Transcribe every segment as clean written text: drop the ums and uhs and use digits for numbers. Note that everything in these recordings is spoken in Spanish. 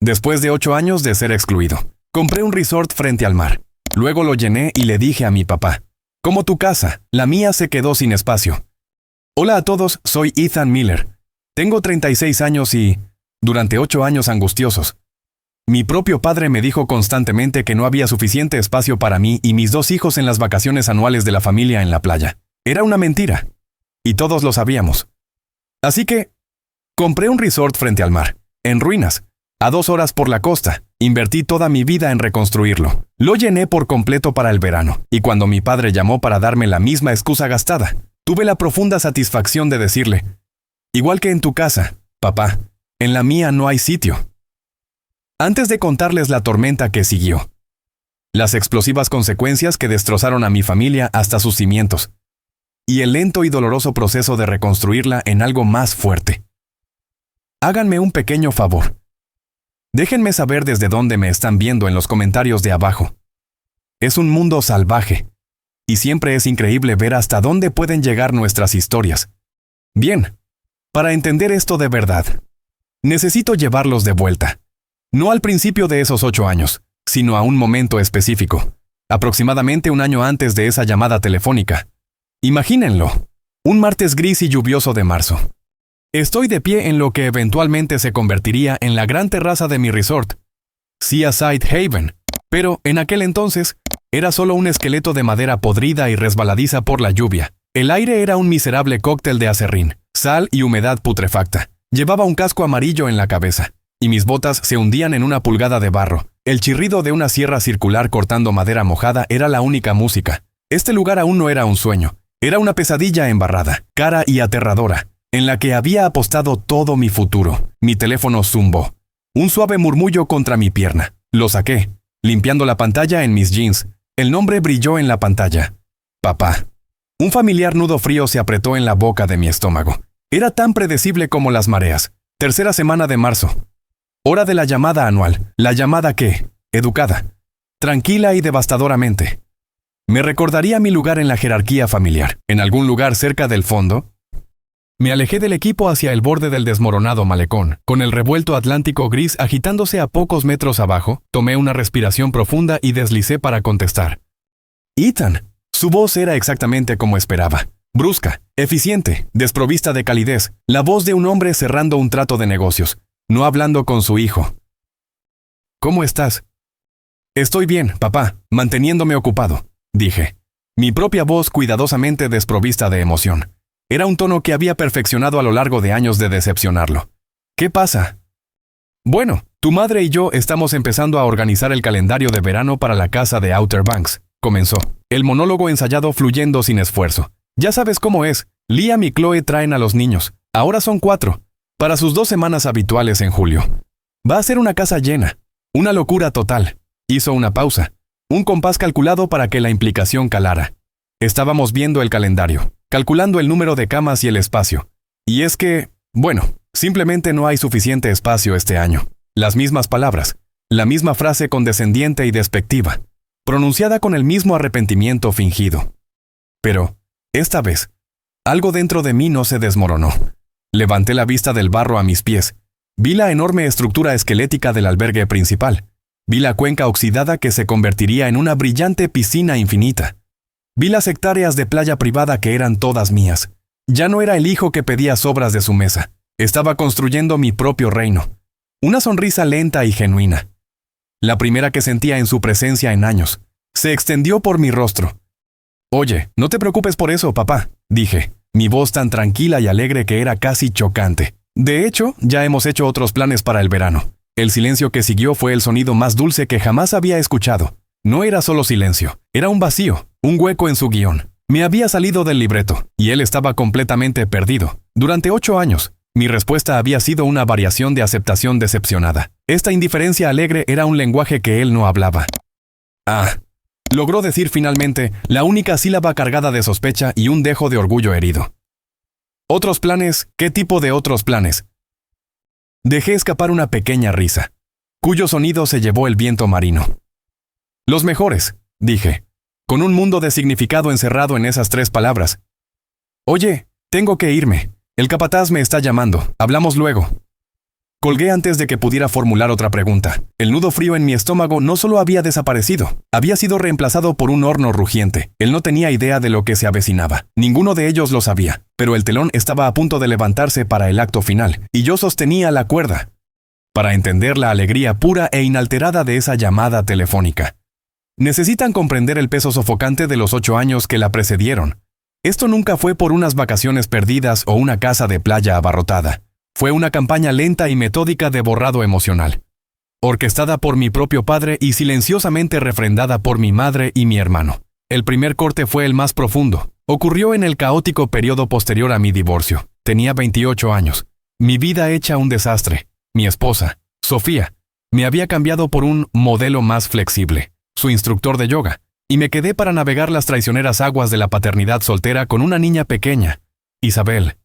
después de 8 años de ser excluido. Compré un resort frente al mar. Luego lo llené y le dije a mi papá: como tu casa, la mía se quedó sin espacio. Hola a todos, soy Ethan Miller. Tengo 36 años y, durante 8 años angustiosos, mi propio padre me dijo constantemente que no había suficiente espacio para mí y mis 2 hijos en las vacaciones anuales de la familia en la playa. Era una mentira. Y todos lo sabíamos. Así que, compré un resort frente al mar, en ruinas, a 2 horas por la costa. Invertí toda mi vida en reconstruirlo. Lo llené por completo para el verano, y cuando mi padre llamó para darme la misma excusa gastada, tuve la profunda satisfacción de decirle: igual que en tu casa, papá, en la mía no hay sitio. Antes de contarles la tormenta que siguió, las explosivas consecuencias que destrozaron a mi familia hasta sus cimientos, y el lento y doloroso proceso de reconstruirla en algo más fuerte. Háganme un pequeño favor. Déjenme saber desde dónde me están viendo en los comentarios de abajo. Es un mundo salvaje, y siempre es increíble ver hasta dónde pueden llegar nuestras historias. Bien, para entender esto de verdad, necesito llevarlos de vuelta. No al principio de esos 8 años, sino a un momento específico, aproximadamente un año antes de esa llamada telefónica. Imagínenlo, un martes gris y lluvioso de marzo. Estoy de pie en lo que eventualmente se convertiría en la gran terraza de mi resort, Seaside Haven, pero en aquel entonces era solo un esqueleto de madera podrida y resbaladiza por la lluvia. El aire era un miserable cóctel de aserrín, sal y humedad putrefacta. Llevaba un casco amarillo en la cabeza, y mis botas se hundían en una pulgada de barro. El chirrido de una sierra circular cortando madera mojada era la única música. Este lugar aún no era un sueño, era una pesadilla embarrada, cara y aterradora, en la que había apostado todo mi futuro. Mi teléfono zumbó. Un suave murmullo contra mi pierna. Lo saqué, limpiando la pantalla en mis jeans. El nombre brilló en la pantalla. Papá. Un familiar nudo frío se apretó en la boca de mi estómago. Era tan predecible como las mareas. Tercera semana de marzo. Hora de la llamada anual. La llamada que, educada, tranquila y devastadoramente, me recordaría mi lugar en la jerarquía familiar. En algún lugar cerca del fondo, me alejé del equipo hacia el borde del desmoronado malecón. Con el revuelto Atlántico gris agitándose a pocos metros abajo, tomé una respiración profunda y deslicé para contestar. Ethan. Su voz era exactamente como esperaba. Brusca, eficiente, desprovista de calidez. La voz de un hombre cerrando un trato de negocios, no hablando con su hijo. ¿Cómo estás? Estoy bien, papá, manteniéndome ocupado, dije. Mi propia voz cuidadosamente desprovista de emoción. Era un tono que había perfeccionado a lo largo de años de decepcionarlo. ¿Qué pasa? Bueno, tu madre y yo estamos empezando a organizar el calendario de verano para la casa de Outer Banks, comenzó, el monólogo ensayado fluyendo sin esfuerzo. Ya sabes cómo es, Liam y Chloe traen a los niños, ahora son 4, para sus 2 semanas habituales en julio. Va a ser una casa llena, una locura total. Hizo una pausa, un compás calculado para que la implicación calara. Estábamos viendo el calendario, calculando el número de camas y el espacio. Y es que, bueno, simplemente no hay suficiente espacio este año. Las mismas palabras, la misma frase condescendiente y despectiva, pronunciada con el mismo arrepentimiento fingido. Pero, esta vez, algo dentro de mí no se desmoronó. Levanté la vista del barro a mis pies. Vi la enorme estructura esquelética del albergue principal. Vi la cuenca oxidada que se convertiría en una brillante piscina infinita. Vi las hectáreas de playa privada que eran todas mías. Ya no era el hijo que pedía sobras de su mesa. Estaba construyendo mi propio reino. Una sonrisa lenta y genuina, la primera que sentía en su presencia en años, se extendió por mi rostro. Oye, no te preocupes por eso, papá, dije, mi voz tan tranquila y alegre que era casi chocante. De hecho, ya hemos hecho otros planes para el verano. El silencio que siguió fue el sonido más dulce que jamás había escuchado. No era solo silencio, era un vacío, un hueco en su guión. Me había salido del libreto, y él estaba completamente perdido. Durante 8 años, mi respuesta había sido una variación de aceptación decepcionada. Esta indiferencia alegre era un lenguaje que él no hablaba. Ah, logró decir finalmente la única sílaba cargada de sospecha y un dejo de orgullo herido. ¿Otros planes? ¿Qué tipo de otros planes? Dejé escapar una pequeña risa, cuyo sonido se llevó el viento marino. Los mejores, dije, con un mundo de significado encerrado en esas 3 palabras. Oye, tengo que irme. El capataz me está llamando. Hablamos luego. Colgué antes de que pudiera formular otra pregunta. El nudo frío en mi estómago no solo había desaparecido, había sido reemplazado por un horno rugiente. Él no tenía idea de lo que se avecinaba. Ninguno de ellos lo sabía, pero el telón estaba a punto de levantarse para el acto final, y yo sostenía la cuerda para entender la alegría pura e inalterada de esa llamada telefónica. Necesitan comprender el peso sofocante de los 8 años que la precedieron. Esto nunca fue por unas vacaciones perdidas o una casa de playa abarrotada. Fue una campaña lenta y metódica de borrado emocional, orquestada por mi propio padre y silenciosamente refrendada por mi madre y mi hermano. El primer corte fue el más profundo. Ocurrió en el caótico periodo posterior a mi divorcio. Tenía 28 años. Mi vida hecha un desastre. Mi esposa, Sofía, me había cambiado por un modelo más flexible, su instructor de yoga, y me quedé para navegar las traicioneras aguas de la paternidad soltera con una niña pequeña, Isabel,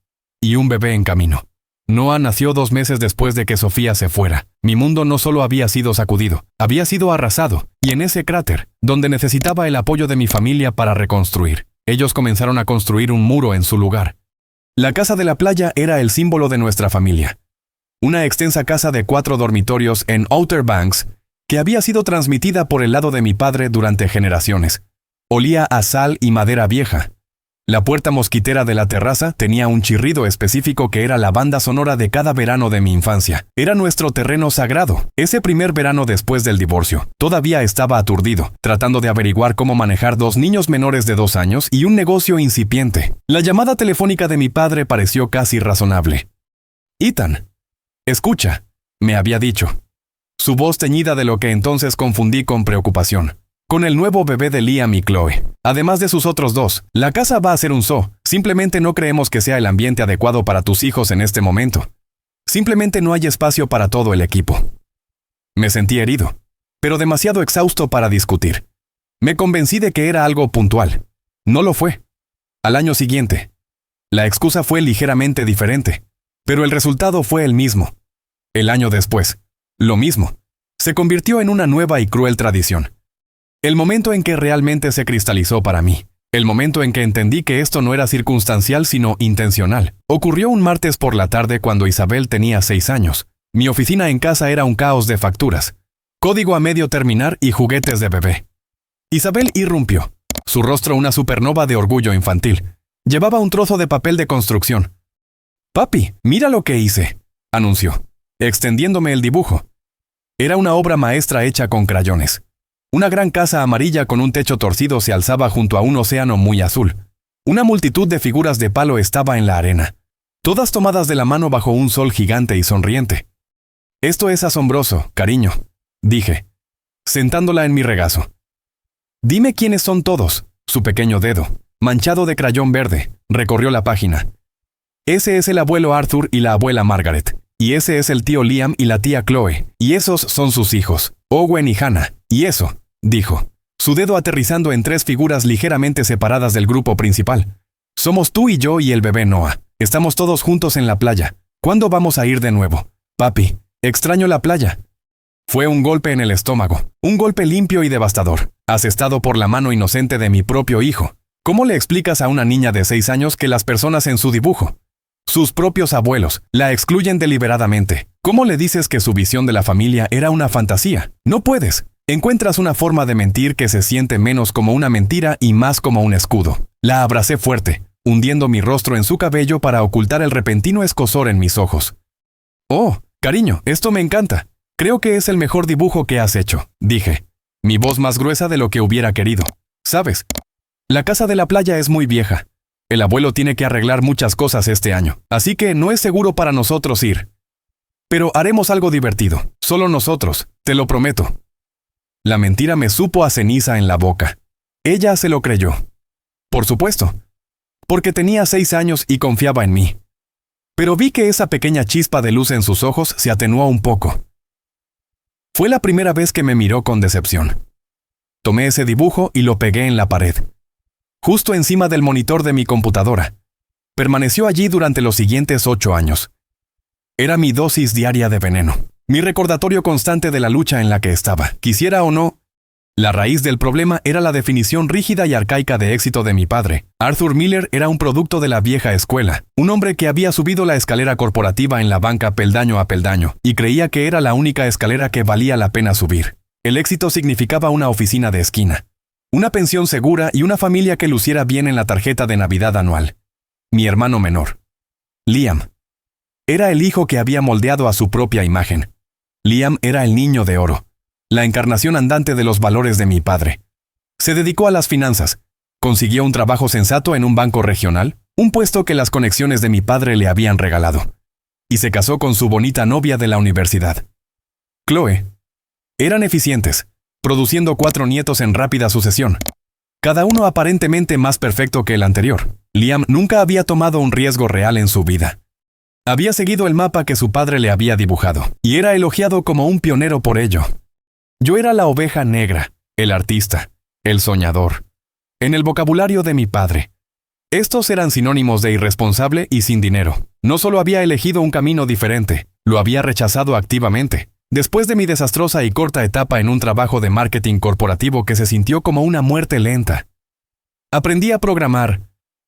y un bebé en camino. Noah nació 2 meses después de que Sofía se fuera. Mi mundo no solo había sido sacudido, había sido arrasado, y en ese cráter, donde necesitaba el apoyo de mi familia para reconstruir, ellos comenzaron a construir un muro en su lugar. La casa de la playa era el símbolo de nuestra familia. Una extensa casa de 4 dormitorios en Outer Banks, que había sido transmitida por el lado de mi padre durante generaciones. Olía a sal y madera vieja. La puerta mosquitera de la terraza tenía un chirrido específico que era la banda sonora de cada verano de mi infancia. Era nuestro terreno sagrado. Ese primer verano después del divorcio, todavía estaba aturdido, tratando de averiguar cómo manejar 2 niños menores de 2 años y un negocio incipiente. La llamada telefónica de mi padre pareció casi razonable. Ethan, escucha, me había dicho. Su voz teñida de lo que entonces confundí con preocupación. Con el nuevo bebé de Liam y Chloe. Además de sus otros 2, la casa va a ser un zoo. Simplemente no creemos que sea el ambiente adecuado para tus hijos en este momento. Simplemente no hay espacio para todo el equipo. Me sentí herido, pero demasiado exhausto para discutir. Me convencí de que era algo puntual. No lo fue. Al año siguiente, la excusa fue ligeramente diferente, pero el resultado fue el mismo. El año después, lo mismo. Se convirtió en una nueva y cruel tradición. El momento en que realmente se cristalizó para mí, el momento en que entendí que esto no era circunstancial sino intencional, ocurrió un martes por la tarde cuando Isabel tenía 6 años. Mi oficina en casa era un caos de facturas, código a medio terminar y juguetes de bebé. Isabel irrumpió, su rostro una supernova de orgullo infantil. Llevaba un trozo de papel de construcción. «Papi, mira lo que hice», anunció, extendiéndome el dibujo. Era una obra maestra hecha con crayones. Una gran casa amarilla con un techo torcido se alzaba junto a un océano muy azul. Una multitud de figuras de palo estaba en la arena, todas tomadas de la mano bajo un sol gigante y sonriente. «Esto es asombroso, cariño», dije, sentándola en mi regazo. «Dime quiénes son todos». Su pequeño dedo, manchado de crayón verde, recorrió la página. «Ese es el abuelo Arthur y la abuela Margaret. Y ese es el tío Liam y la tía Chloe. Y esos son sus hijos, Owen y Hannah. Y eso», dijo, su dedo aterrizando en 3 figuras ligeramente separadas del grupo principal. «Somos tú y yo y el bebé Noah. Estamos todos juntos en la playa. ¿Cuándo vamos a ir de nuevo? Papi, extraño la playa». Fue un golpe en el estómago, un golpe limpio y devastador, asestado por la mano inocente de mi propio hijo. ¿Cómo le explicas a una niña de 6 años que las personas en su dibujo, sus propios abuelos, la excluyen deliberadamente? ¿Cómo le dices que su visión de la familia era una fantasía? No puedes. Encuentras una forma de mentir que se siente menos como una mentira y más como un escudo. La abracé fuerte, hundiendo mi rostro en su cabello para ocultar el repentino escozor en mis ojos. «Oh, cariño, esto me encanta. Creo que es el mejor dibujo que has hecho», dije, mi voz más gruesa de lo que hubiera querido. «¿Sabes? La casa de la playa es muy vieja. El abuelo tiene que arreglar muchas cosas este año, así que no es seguro para nosotros ir. Pero haremos algo divertido, solo nosotros, te lo prometo». La mentira me supo a ceniza en la boca. Ella se lo creyó. Por supuesto, porque tenía 6 años y confiaba en mí. Pero vi que esa pequeña chispa de luz en sus ojos se atenuó un poco. Fue la primera vez que me miró con decepción. Tomé ese dibujo y lo pegué en la pared, justo encima del monitor de mi computadora. Permaneció allí durante los siguientes 8 años. Era mi dosis diaria de veneno. Mi recordatorio constante de la lucha en la que estaba. Quisiera o no, La raíz del problema era la definición rígida y arcaica de éxito de mi padre. Arthur Miller era un producto de la vieja escuela, un hombre que había subido la escalera corporativa en la banca peldaño a peldaño, y creía que era la única escalera que valía la pena subir. El éxito significaba una oficina de esquina, una pensión segura y una familia que luciera bien en la tarjeta de Navidad anual. Mi hermano menor, Liam, era el hijo que había moldeado a su propia imagen. Liam era el niño de oro, la encarnación andante de los valores de mi padre. Se dedicó a las finanzas, consiguió un trabajo sensato en un banco regional, un puesto que las conexiones de mi padre le habían regalado, y se casó con su bonita novia de la universidad, Chloe. Eran eficientes, produciendo 4 nietos en rápida sucesión, cada uno aparentemente más perfecto que el anterior. Liam nunca había tomado un riesgo real en su vida. Había seguido el mapa que su padre le había dibujado, y era elogiado como un pionero por ello. Yo era la oveja negra, el artista, el soñador. En el vocabulario de mi padre, estos eran sinónimos de irresponsable y sin dinero. No solo había elegido un camino diferente, lo había rechazado activamente. Después de mi desastrosa y corta etapa en un trabajo de marketing corporativo que se sintió como una muerte lenta, aprendí a programar,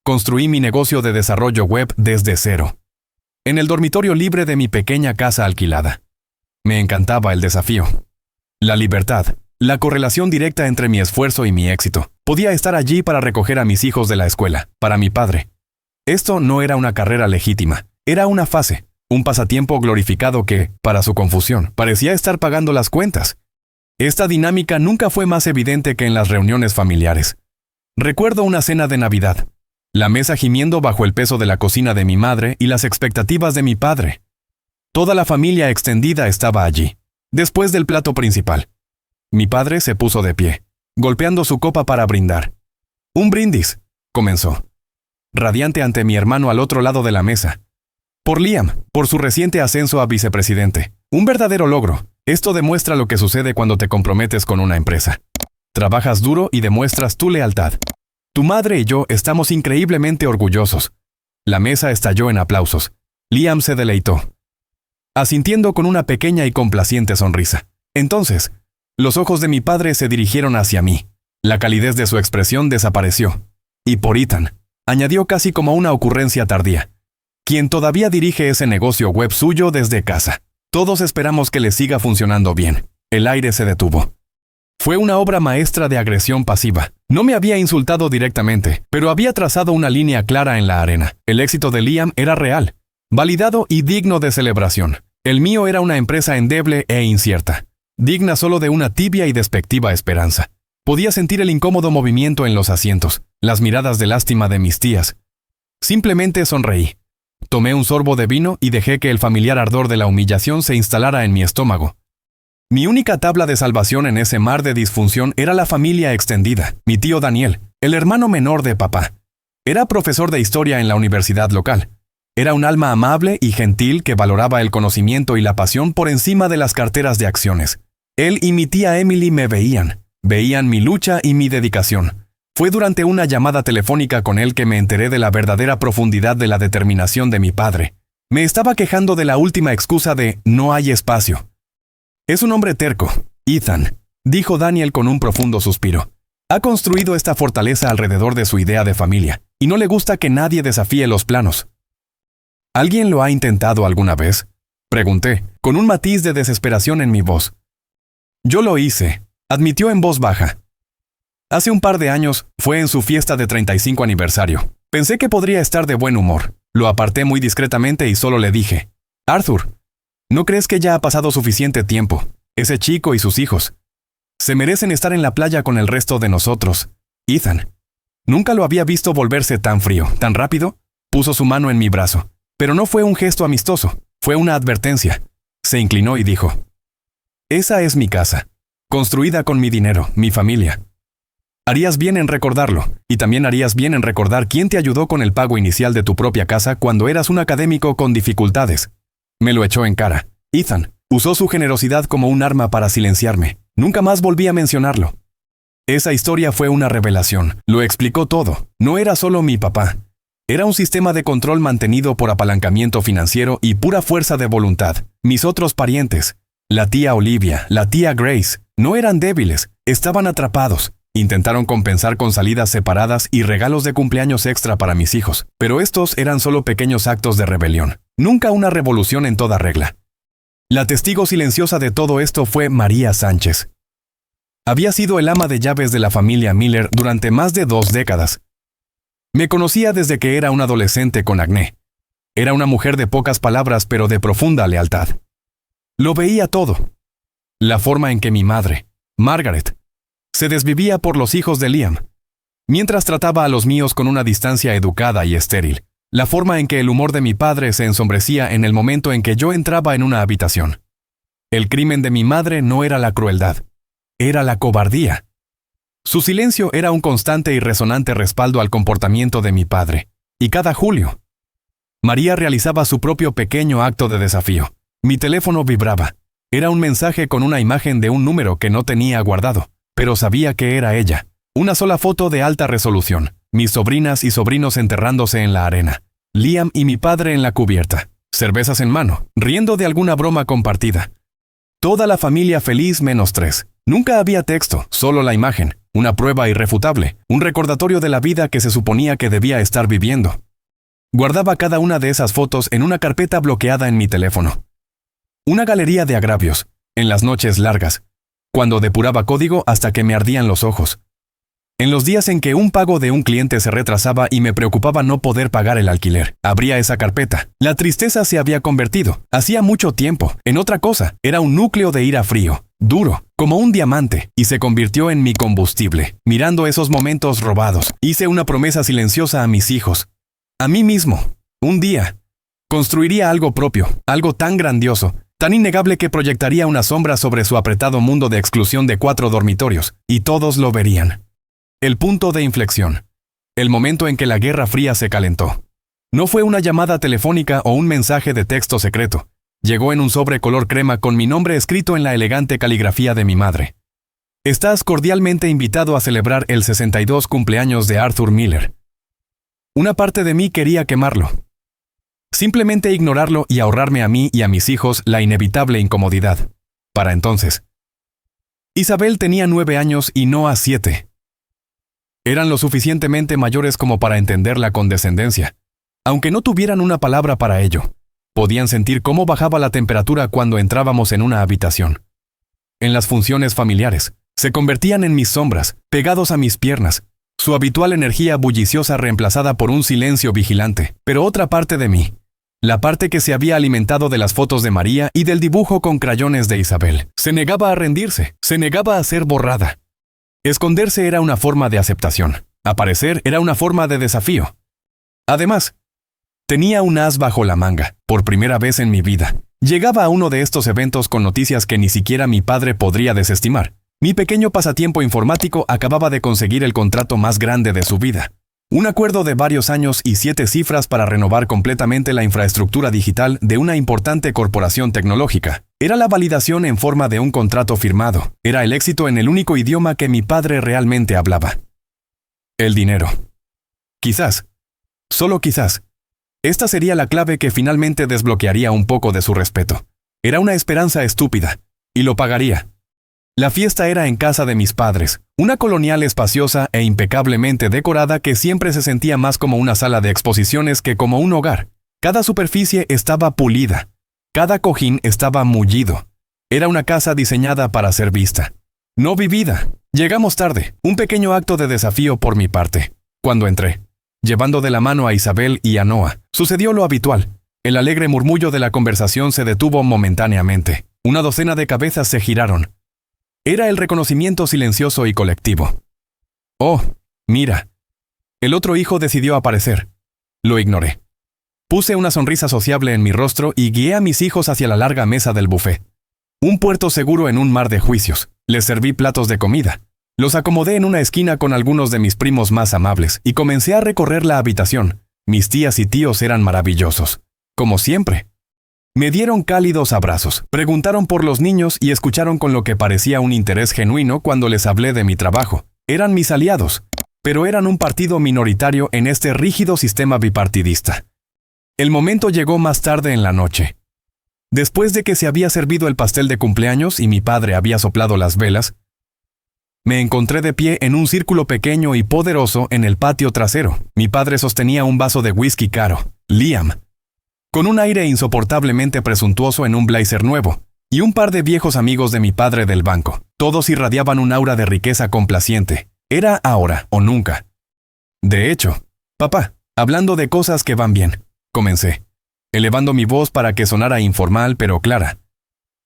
construí mi negocio de desarrollo web desde cero, en el dormitorio libre de mi pequeña casa alquilada. Me encantaba el desafío. La libertad, la correlación directa entre mi esfuerzo y mi éxito. Podía estar allí para recoger a mis hijos de la escuela, para mi padre. Esto no era una carrera legítima, era una fase, un pasatiempo glorificado que, para su confusión, parecía estar pagando las cuentas. Esta dinámica nunca fue más evidente que en las reuniones familiares. Recuerdo una cena de Navidad, la mesa gimiendo bajo el peso de la cocina de mi madre y las expectativas de mi padre. Toda la familia extendida estaba allí. Después del plato principal, mi padre se puso de pie, golpeando su copa para brindar. «Un brindis», comenzó, radiante ante mi hermano al otro lado de la mesa. «Por Liam, por su reciente ascenso a vicepresidente. Un verdadero logro. Esto demuestra lo que sucede cuando te comprometes con una empresa. Trabajas duro y demuestras tu lealtad. Tu madre y yo estamos increíblemente orgullosos». La mesa estalló en aplausos. Liam se deleitó, asintiendo con una pequeña y complaciente sonrisa. Entonces, los ojos de mi padre se dirigieron hacia mí. La calidez de su expresión desapareció. «Y por Ethan», añadió casi como una ocurrencia tardía, «quien todavía dirige ese negocio web suyo desde casa. Todos esperamos que le siga funcionando bien». El aire se detuvo. Fue una obra maestra de agresión pasiva. No me había insultado directamente, pero había trazado una línea clara en la arena. El éxito de Liam era real, validado y digno de celebración. El mío era una empresa endeble e incierta, digna solo de una tibia y despectiva esperanza. Podía sentir el incómodo movimiento en los asientos, las miradas de lástima de mis tías. Simplemente sonreí. Tomé un sorbo de vino y dejé que el familiar ardor de la humillación se instalara en mi estómago. Mi única tabla de salvación en ese mar de disfunción era la familia extendida. Mi tío Daniel, el hermano menor de papá, era profesor de historia en la universidad local. Era un alma amable y gentil que valoraba el conocimiento y la pasión por encima de las carteras de acciones. Él y mi tía Emily me veían mi lucha y mi dedicación. Fue durante una llamada telefónica con él que me enteré de la verdadera profundidad de la determinación de mi padre. Me estaba quejando de la última excusa de «no hay espacio». «Es un hombre terco, Ethan», dijo Daniel con un profundo suspiro. «Ha construido esta fortaleza alrededor de su idea de familia, y no le gusta que nadie desafíe los planos». «¿Alguien lo ha intentado alguna vez?», pregunté, con un matiz de desesperación en mi voz. «Yo lo hice», admitió en voz baja. «Hace un par de años fue en su fiesta de 35 aniversario. Pensé que podría estar de buen humor. Lo aparté muy discretamente y solo le dije: Arthur, ¿no crees que ya ha pasado suficiente tiempo? Ese chico y sus hijos se merecen estar en la playa con el resto de nosotros. Ethan». Nunca lo había visto volverse tan frío, tan rápido. Puso su mano en mi brazo. Pero no fue un gesto amistoso, fue una advertencia. Se inclinó y dijo: «Esa es mi casa, construida con mi dinero, mi familia. Harías bien en recordarlo, y también harías bien en recordar quién te ayudó con el pago inicial de tu propia casa cuando eras un académico con dificultades». Me lo echó en cara. Ethan usó su generosidad como un arma para silenciarme. Nunca más volví a mencionarlo. Esa historia fue una revelación. Lo explicó todo. No era solo mi papá. Era un sistema de control mantenido por apalancamiento financiero y pura fuerza de voluntad. Mis otros parientes, la tía Olivia, la tía Grace, no eran débiles, Estaban atrapados. Intentaron compensar con salidas separadas y regalos de cumpleaños extra para mis hijos, pero estos eran solo pequeños actos de rebelión, nunca una revolución en toda regla. La testigo silenciosa de todo esto fue María Sánchez. Había sido el ama de llaves de la familia Miller durante más de 2 décadas. Me conocía desde que era un adolescente con acné. Era una mujer de pocas palabras pero de profunda lealtad. Lo veía todo. La forma en que mi madre, Margaret, se desvivía por los hijos de Liam, mientras trataba a los míos con una distancia educada y estéril. La forma en que el humor de mi padre se ensombrecía en el momento en que yo entraba en una habitación. El crimen de mi madre no era la crueldad, era la cobardía. Su silencio era un constante y resonante respaldo al comportamiento de mi padre, y cada julio, María realizaba su propio pequeño acto de desafío. Mi teléfono vibraba. Era un mensaje con una imagen de un número que no tenía guardado, pero sabía que era ella. Una sola foto de alta resolución. Mis sobrinas y sobrinos enterrándose en la arena. Liam y mi padre en la cubierta. Cervezas en mano, riendo de alguna broma compartida. Toda la familia feliz menos 3. Nunca había texto, solo la imagen. Una prueba irrefutable. Un recordatorio de la vida que se suponía que debía estar viviendo. Guardaba cada una de esas fotos en una carpeta bloqueada en mi teléfono. Una galería de agravios, en las noches largas, cuando depuraba código hasta que me ardían los ojos. En los días en que un pago de un cliente se retrasaba y me preocupaba no poder pagar el alquiler, abría esa carpeta. La tristeza se había convertido, hacía mucho tiempo, en otra cosa. Era un núcleo de ira frío, duro, como un diamante, y se convirtió en mi combustible. Mirando esos momentos robados, hice una promesa silenciosa a mis hijos. A mí mismo. Un día, construiría algo propio, algo tan grandioso, tan innegable que proyectaría una sombra sobre su apretado mundo de exclusión de 4 dormitorios, y todos lo verían. El punto de inflexión. El momento en que la Guerra Fría se calentó. No fue una llamada telefónica o un mensaje de texto secreto. Llegó en un sobre color crema con mi nombre escrito en la elegante caligrafía de mi madre. Estás cordialmente invitado a celebrar el 62 cumpleaños de Arthur Miller. Una parte de mí quería quemarlo. Simplemente ignorarlo y ahorrarme a mí y a mis hijos la inevitable incomodidad. Para entonces. Isabel tenía 9 años y Noah 7. Eran lo suficientemente mayores como para entender la condescendencia. Aunque no tuvieran una palabra para ello, podían sentir cómo bajaba la temperatura cuando entrábamos en una habitación. En las funciones familiares, se convertían en mis sombras, pegados a mis piernas, su habitual energía bulliciosa reemplazada por un silencio vigilante. Pero otra parte de mí, la parte que se había alimentado de las fotos de María y del dibujo con crayones de Isabel, se negaba a rendirse, se negaba a ser borrada. Esconderse era una forma de aceptación. Aparecer era una forma de desafío. Además, tenía un as bajo la manga, por primera vez en mi vida. Llegaba a uno de estos eventos con noticias que ni siquiera mi padre podría desestimar. Mi pequeño pasatiempo informático acababa de conseguir el contrato más grande de su vida. Un acuerdo de varios años y 7 cifras para renovar completamente la infraestructura digital de una importante corporación tecnológica. Era la validación en forma de un contrato firmado. Era el éxito en el único idioma que mi padre realmente hablaba. El dinero. Quizás, solo quizás, esta sería la clave que finalmente desbloquearía un poco de su respeto. Era una esperanza estúpida, y lo pagaría. La fiesta era en casa de mis padres, una colonial espaciosa e impecablemente decorada que siempre se sentía más como una sala de exposiciones que como un hogar. Cada superficie estaba pulida, cada cojín estaba mullido. Era una casa diseñada para ser vista, no vivida. Llegamos tarde, un pequeño acto de desafío por mi parte. Cuando entré, llevando de la mano a Isabel y a Noah, sucedió lo habitual. El alegre murmullo de la conversación se detuvo momentáneamente. Una docena de cabezas se giraron. Era el reconocimiento silencioso y colectivo. Oh, mira. El otro hijo decidió aparecer. Lo ignoré. Puse una sonrisa sociable en mi rostro y guié a mis hijos hacia la larga mesa del buffet. Un puerto seguro en un mar de juicios. Les serví platos de comida. Los acomodé en una esquina con algunos de mis primos más amables y comencé a recorrer la habitación. Mis tías y tíos eran maravillosos. Como siempre. Me dieron cálidos abrazos, preguntaron por los niños y escucharon con lo que parecía un interés genuino cuando les hablé de mi trabajo. Eran mis aliados, pero eran un partido minoritario en este rígido sistema bipartidista. El momento llegó más tarde en la noche. Después de que se había servido el pastel de cumpleaños y mi padre había soplado las velas, Me encontré de pie en un círculo pequeño y poderoso en el patio trasero. Mi padre sostenía un vaso de whisky caro, Liam, con un aire insoportablemente presuntuoso en un blazer nuevo, y un par de viejos amigos de mi padre del banco. Todos irradiaban un aura de riqueza complaciente. Era ahora o nunca. De hecho, papá, hablando de cosas que van bien, comencé, elevando mi voz para que sonara informal pero clara.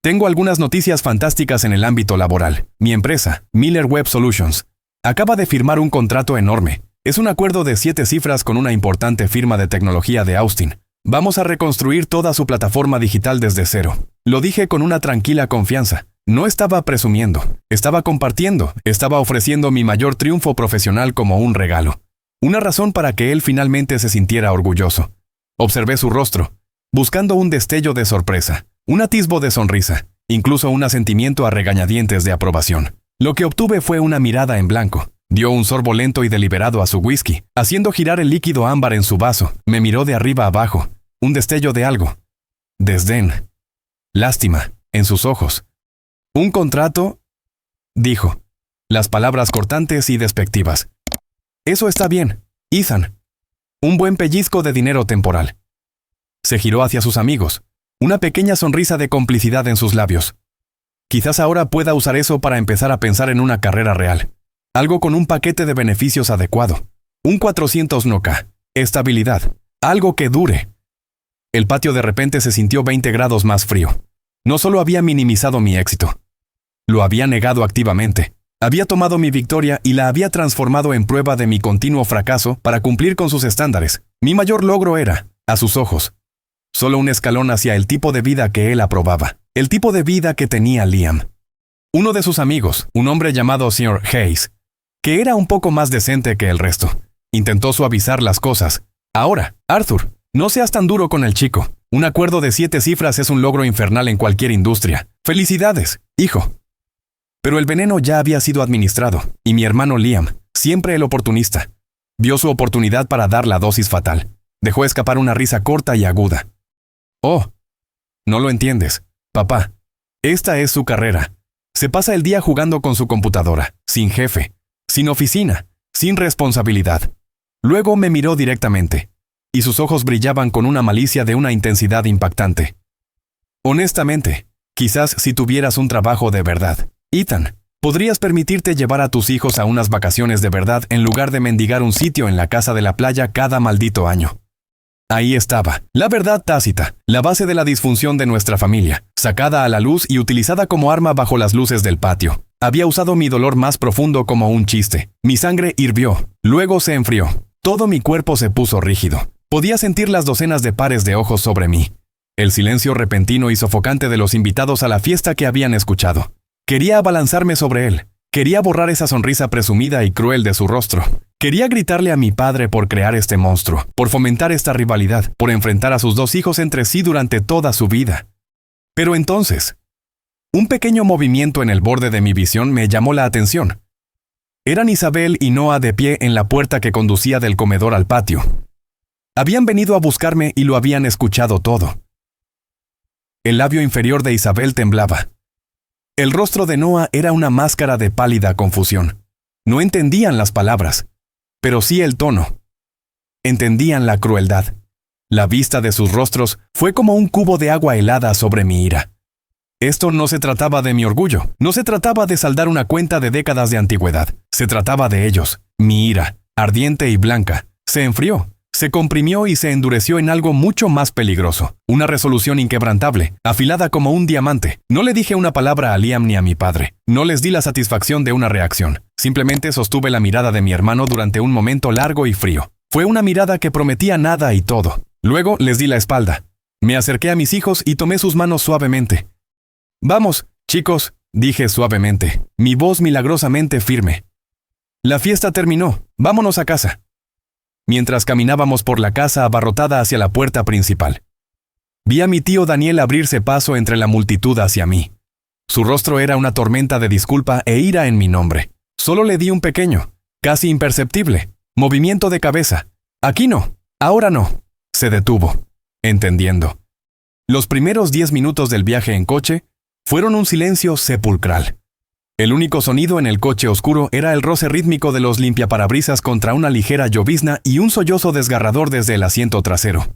Tengo algunas noticias fantásticas en el ámbito laboral. Mi empresa, Miller Web Solutions, acaba de firmar un contrato enorme. Es un acuerdo de 7 cifras con una importante firma de tecnología de Austin. Vamos a reconstruir toda su plataforma digital desde cero. Lo dije con una tranquila confianza. No estaba presumiendo, estaba compartiendo, estaba ofreciendo mi mayor triunfo profesional como un regalo. Una razón para que él finalmente se sintiera orgulloso. Observé su rostro, buscando un destello de sorpresa, un atisbo de sonrisa, incluso un asentimiento a regañadientes de aprobación. Lo que obtuve fue una mirada en blanco. Dio un sorbo lento y deliberado a su whisky, haciendo girar el líquido ámbar en su vaso. Me miró de arriba abajo, un destello de algo. Desdén. Lástima, en sus ojos. ¿Un contrato? Dijo. Las palabras cortantes y despectivas. Eso está bien, Ethan. Un buen pellizco de dinero temporal. Se giró hacia sus amigos, una pequeña sonrisa de complicidad en sus labios. Quizás ahora pueda usar eso para empezar a pensar en una carrera real. Algo con un paquete de beneficios adecuado. Un 400 no-K. Estabilidad. Algo que dure. El patio de repente se sintió 20 grados más frío. No solo había minimizado mi éxito. Lo había negado activamente. Había tomado mi victoria y la había transformado en prueba de mi continuo fracaso para cumplir con sus estándares. Mi mayor logro era, a sus ojos, solo un escalón hacia el tipo de vida que él aprobaba. El tipo de vida que tenía Liam. Uno de sus amigos, un hombre llamado Sr. Hayes, que era un poco más decente que el resto, intentó suavizar las cosas. Ahora, Arthur, no seas tan duro con el chico. Un acuerdo de 7 cifras es un logro infernal en cualquier industria. ¡Felicidades, hijo! Pero el veneno ya había sido administrado, y mi hermano Liam, siempre el oportunista, vio su oportunidad para dar la dosis fatal. Dejó escapar una risa corta y aguda. Oh, no lo entiendes, papá. Esta es su carrera. Se pasa el día jugando con su computadora, sin jefe, sin oficina, sin responsabilidad. Luego me miró directamente, y sus ojos brillaban con una malicia de una intensidad impactante. Honestamente, quizás si tuvieras un trabajo de verdad, Ethan, podrías permitirte llevar a tus hijos a unas vacaciones de verdad en lugar de mendigar un sitio en la casa de la playa cada maldito año. Ahí estaba, la verdad tácita, la base de la disfunción de nuestra familia, sacada a la luz y utilizada como arma bajo las luces del patio. Había usado mi dolor más profundo como un chiste. Mi sangre hirvió, luego se enfrió. Todo mi cuerpo se puso rígido. Podía sentir las docenas de pares de ojos sobre mí. El silencio repentino y sofocante de los invitados a la fiesta que habían escuchado. Quería abalanzarme sobre él. Quería borrar esa sonrisa presumida y cruel de su rostro. Quería gritarle a mi padre por crear este monstruo, por fomentar esta rivalidad, por enfrentar a sus 2 hijos entre sí durante toda su vida. Pero entonces, un pequeño movimiento en el borde de mi visión me llamó la atención. Eran Isabel y Noah de pie en la puerta que conducía del comedor al patio. Habían venido a buscarme y lo habían escuchado todo. El labio inferior de Isabel temblaba. El rostro de Noah era una máscara de pálida confusión. No entendían las palabras, pero sí el tono. Entendían la crueldad. La vista de sus rostros fue como un cubo de agua helada sobre mi ira. Esto no se trataba de mi orgullo, no se trataba de saldar una cuenta de décadas de antigüedad. Se trataba de ellos. Mi ira, ardiente y blanca, se enfrió. Se comprimió y se endureció en algo mucho más peligroso. Una resolución inquebrantable, afilada como un diamante. No le dije una palabra a Liam ni a mi padre. No les di la satisfacción de una reacción. Simplemente sostuve la mirada de mi hermano durante un momento largo y frío. Fue una mirada que prometía nada y todo. Luego les di la espalda. Me acerqué a mis hijos y tomé sus manos suavemente. «Vamos, chicos», dije suavemente, mi voz milagrosamente firme. «La fiesta terminó. Vámonos a casa». Mientras caminábamos por la casa abarrotada hacia la puerta principal, vi a mi tío Daniel abrirse paso entre la multitud hacia mí. Su rostro era una tormenta de disculpa e ira en mi nombre. Solo le di un pequeño, casi imperceptible, movimiento de cabeza. «Aquí no, ahora no». Se detuvo, entendiendo. Los primeros 10 minutos del viaje en coche fueron un silencio sepulcral. El único sonido en el coche oscuro era el roce rítmico de los limpiaparabrisas contra una ligera llovizna y un sollozo desgarrador desde el asiento trasero.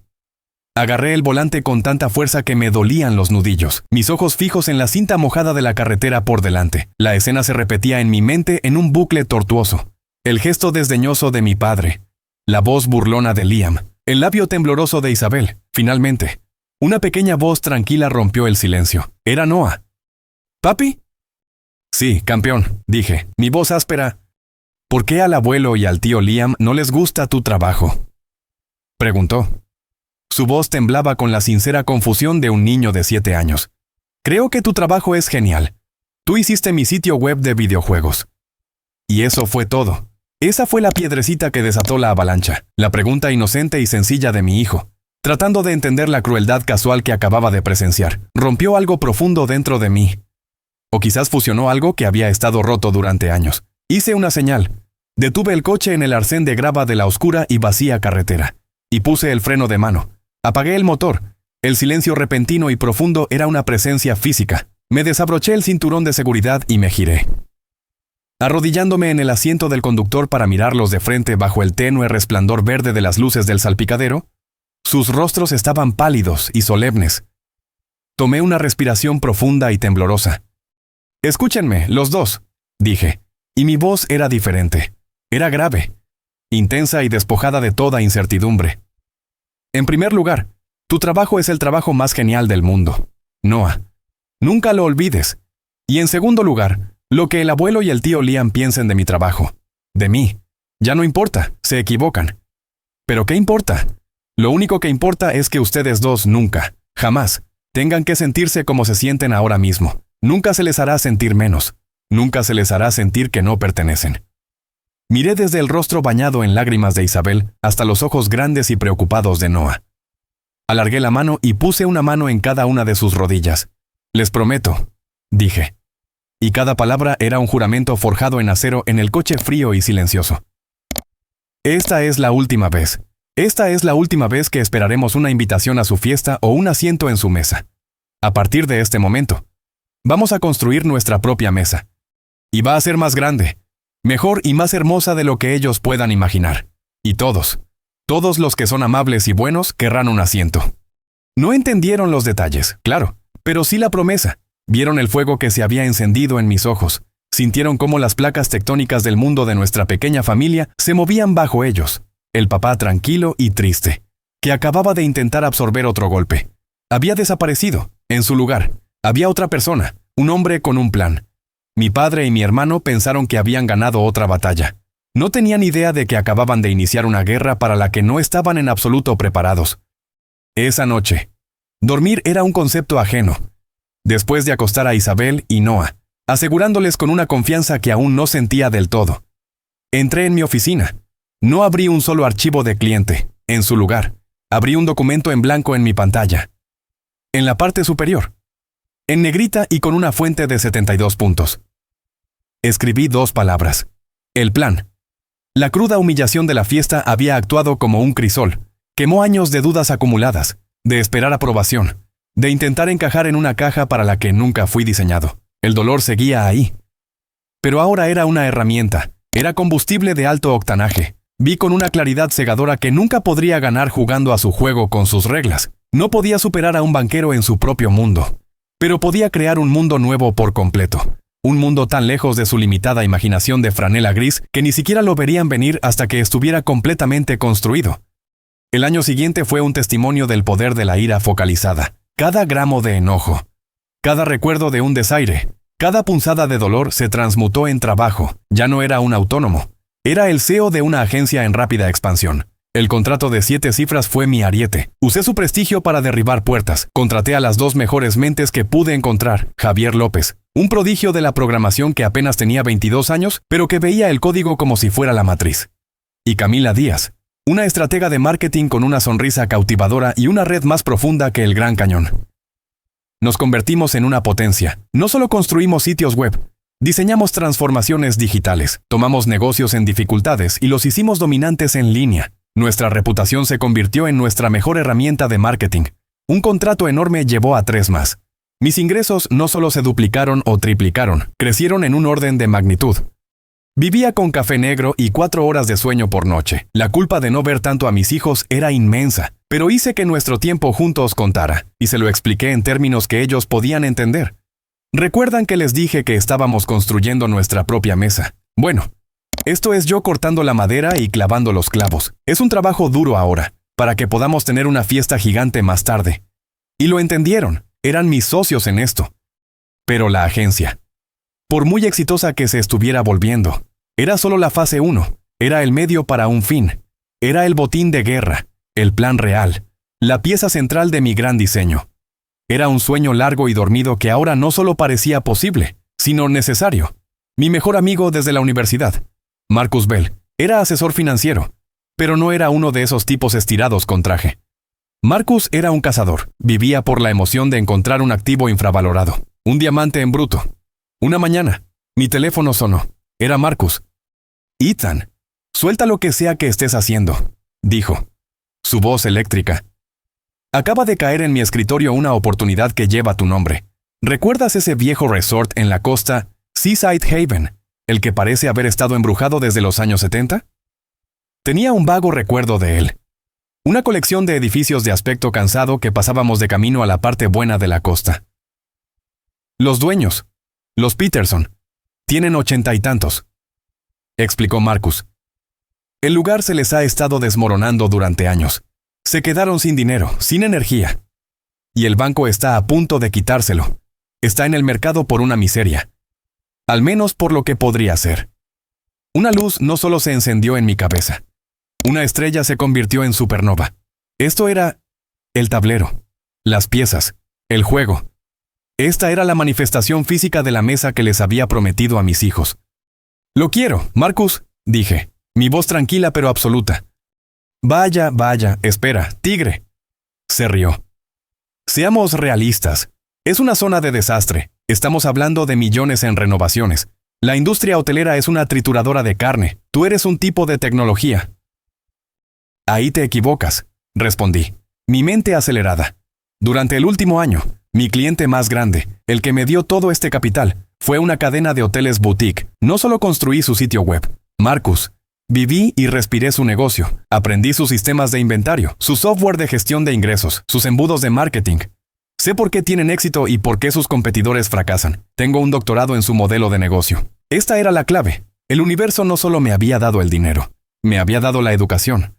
Agarré el volante con tanta fuerza que me dolían los nudillos, mis ojos fijos en la cinta mojada de la carretera por delante. La escena se repetía en mi mente en un bucle tortuoso. El gesto desdeñoso de mi padre, la voz burlona de Liam, el labio tembloroso de Isabel. Finalmente, una pequeña voz tranquila rompió el silencio. Era Noah. ¿Papi? Sí, campeón, dije, mi voz áspera. ¿Por qué al abuelo y al tío Liam no les gusta tu trabajo?, preguntó. Su voz temblaba con la sincera confusión de un niño de 7 años. Creo que tu trabajo es genial. Tú hiciste mi sitio web de videojuegos. Y eso fue todo. Esa fue la piedrecita que desató la avalancha, la pregunta inocente y sencilla de mi hijo. Tratando de entender la crueldad casual que acababa de presenciar, rompió algo profundo dentro de mí. O quizás fusionó algo que había estado roto durante años. Hice una señal. Detuve el coche en el arcén de grava de la oscura y vacía carretera. Y puse el freno de mano. Apagué el motor. El silencio repentino y profundo era una presencia física. Me desabroché el cinturón de seguridad y me giré. Arrodillándome en el asiento del conductor para mirarlos de frente bajo el tenue resplandor verde de las luces del salpicadero, sus rostros estaban pálidos y solemnes. Tomé una respiración profunda y temblorosa. «Escúchenme, los dos», dije, y mi voz era diferente. Era grave, intensa y despojada de toda incertidumbre. En primer lugar, tu trabajo es el trabajo más genial del mundo, Noah. Nunca lo olvides. Y en segundo lugar, lo que el abuelo y el tío Liam piensen de mi trabajo, de mí, ya no importa, se equivocan. ¿Pero qué importa? Lo único que importa es que ustedes dos nunca, jamás, tengan que sentirse como se sienten ahora mismo. Nunca se les hará sentir menos. Nunca se les hará sentir que no pertenecen. Miré desde el rostro bañado en lágrimas de Isabel hasta los ojos grandes y preocupados de Noah. Alargué la mano y puse una mano en cada una de sus rodillas. Les prometo, dije. Y cada palabra era un juramento forjado en acero en el coche frío y silencioso. Esta es la última vez. Esta es la última vez que esperaremos una invitación a su fiesta o un asiento en su mesa. A partir de este momento, vamos a construir nuestra propia mesa. Y va a ser más grande, mejor y más hermosa de lo que ellos puedan imaginar. Y todos los que son amables y buenos querrán un asiento. No entendieron los detalles, claro, pero sí la promesa. Vieron el fuego que se había encendido en mis ojos. Sintieron cómo las placas tectónicas del mundo de nuestra pequeña familia se movían bajo ellos. El papá tranquilo y triste, que acababa de intentar absorber otro golpe. Había desaparecido. En su lugar, había otra persona, un hombre con un plan. Mi padre y mi hermano pensaron que habían ganado otra batalla. No tenían idea de que acababan de iniciar una guerra para la que no estaban en absoluto preparados. Esa noche, dormir era un concepto ajeno. Después de acostar a Isabel y Noah, asegurándoles con una confianza que aún no sentía del todo, entré en mi oficina. No abrí un solo archivo de cliente. En su lugar, abrí un documento en blanco en mi pantalla. En la parte superior, en negrita y con una fuente de 72 puntos. Escribí 2 palabras. El plan. La cruda humillación de la fiesta había actuado como un crisol. Quemó años de dudas acumuladas, de esperar aprobación, de intentar encajar en una caja para la que nunca fui diseñado. El dolor seguía ahí. Pero ahora era una herramienta. Era combustible de alto octanaje. Vi con una claridad cegadora que nunca podría ganar jugando a su juego con sus reglas. No podía superar a un banquero en su propio mundo. Pero podía crear un mundo nuevo por completo. Un mundo tan lejos de su limitada imaginación de franela gris que ni siquiera lo verían venir hasta que estuviera completamente construido. El año siguiente fue un testimonio del poder de la ira focalizada. Cada gramo de enojo, cada recuerdo de un desaire, cada punzada de dolor se transmutó en trabajo. Ya no era un autónomo. Era el CEO de una agencia en rápida expansión. El contrato de 7 cifras fue mi ariete. Usé su prestigio para derribar puertas. Contraté a las 2 mejores mentes que pude encontrar. Javier López, un prodigio de la programación que apenas tenía 22 años, pero que veía el código como si fuera la matriz. Y Camila Díaz, una estratega de marketing con una sonrisa cautivadora y una red más profunda que el Gran Cañón. Nos convertimos en una potencia. No solo construimos sitios web, diseñamos transformaciones digitales, tomamos negocios en dificultades y los hicimos dominantes en línea. Nuestra reputación se convirtió en nuestra mejor herramienta de marketing. Un contrato enorme llevó a 3 más. Mis ingresos no solo se duplicaron o triplicaron, crecieron en un orden de magnitud. Vivía con café negro y 4 horas de sueño por noche. La culpa de no ver tanto a mis hijos era inmensa, pero hice que nuestro tiempo juntos contara, y se lo expliqué en términos que ellos podían entender. ¿Recuerdan que les dije que estábamos construyendo nuestra propia mesa? Bueno, esto es yo cortando la madera y clavando los clavos. Es un trabajo duro ahora, para que podamos tener una fiesta gigante más tarde. Y lo entendieron, eran mis socios en esto. Pero la agencia, por muy exitosa que se estuviera volviendo, era solo la fase 1, era el medio para un fin, era el botín de guerra, el plan real, la pieza central de mi gran diseño. Era un sueño largo y dormido que ahora no solo parecía posible, sino necesario. Mi mejor amigo desde la universidad, Marcus Bell, era asesor financiero, pero no era uno de esos tipos estirados con traje. Marcus era un cazador, vivía por la emoción de encontrar un activo infravalorado, un diamante en bruto. Una mañana, mi teléfono sonó. Era Marcus. «Ethan, suelta lo que sea que estés haciendo», dijo. Su voz eléctrica. «Acaba de caer en mi escritorio una oportunidad que lleva tu nombre. ¿Recuerdas ese viejo resort en la costa, Seaside Haven, el que parece haber estado embrujado desde los años 70? Tenía un vago recuerdo de él. Una colección de edificios de aspecto cansado que pasábamos de camino a la parte buena de la costa. Los dueños, los Peterson, tienen 80 y tantos», explicó Marcus. «El lugar se les ha estado desmoronando durante años. Se quedaron sin dinero, sin energía. Y el banco está a punto de quitárselo. Está en el mercado por una miseria. Al menos por lo que podría ser». Una luz no solo se encendió en mi cabeza. Una estrella se convirtió en supernova. Esto era el tablero, las piezas, el juego. Esta era la manifestación física de la mesa que les había prometido a mis hijos. «Lo quiero, Marcus», dije, mi voz tranquila pero absoluta. «Vaya, espera, tigre». Se rió. «Seamos realistas. Es una zona de desastre. Estamos hablando de millones en renovaciones. La industria hotelera es una trituradora de carne. Tú eres un tipo de tecnología». «Ahí te equivocas», respondí, mi mente acelerada. «Durante el último año, mi cliente más grande, el que me dio todo este capital, fue una cadena de hoteles boutique. No solo construí su sitio web, Marcus. Viví y respiré su negocio. Aprendí sus sistemas de inventario, su software de gestión de ingresos, sus embudos de marketing. Sé por qué tienen éxito y por qué sus competidores fracasan. Tengo un doctorado en su modelo de negocio. Esta era la clave. El universo no solo me había dado el dinero, me había dado la educación».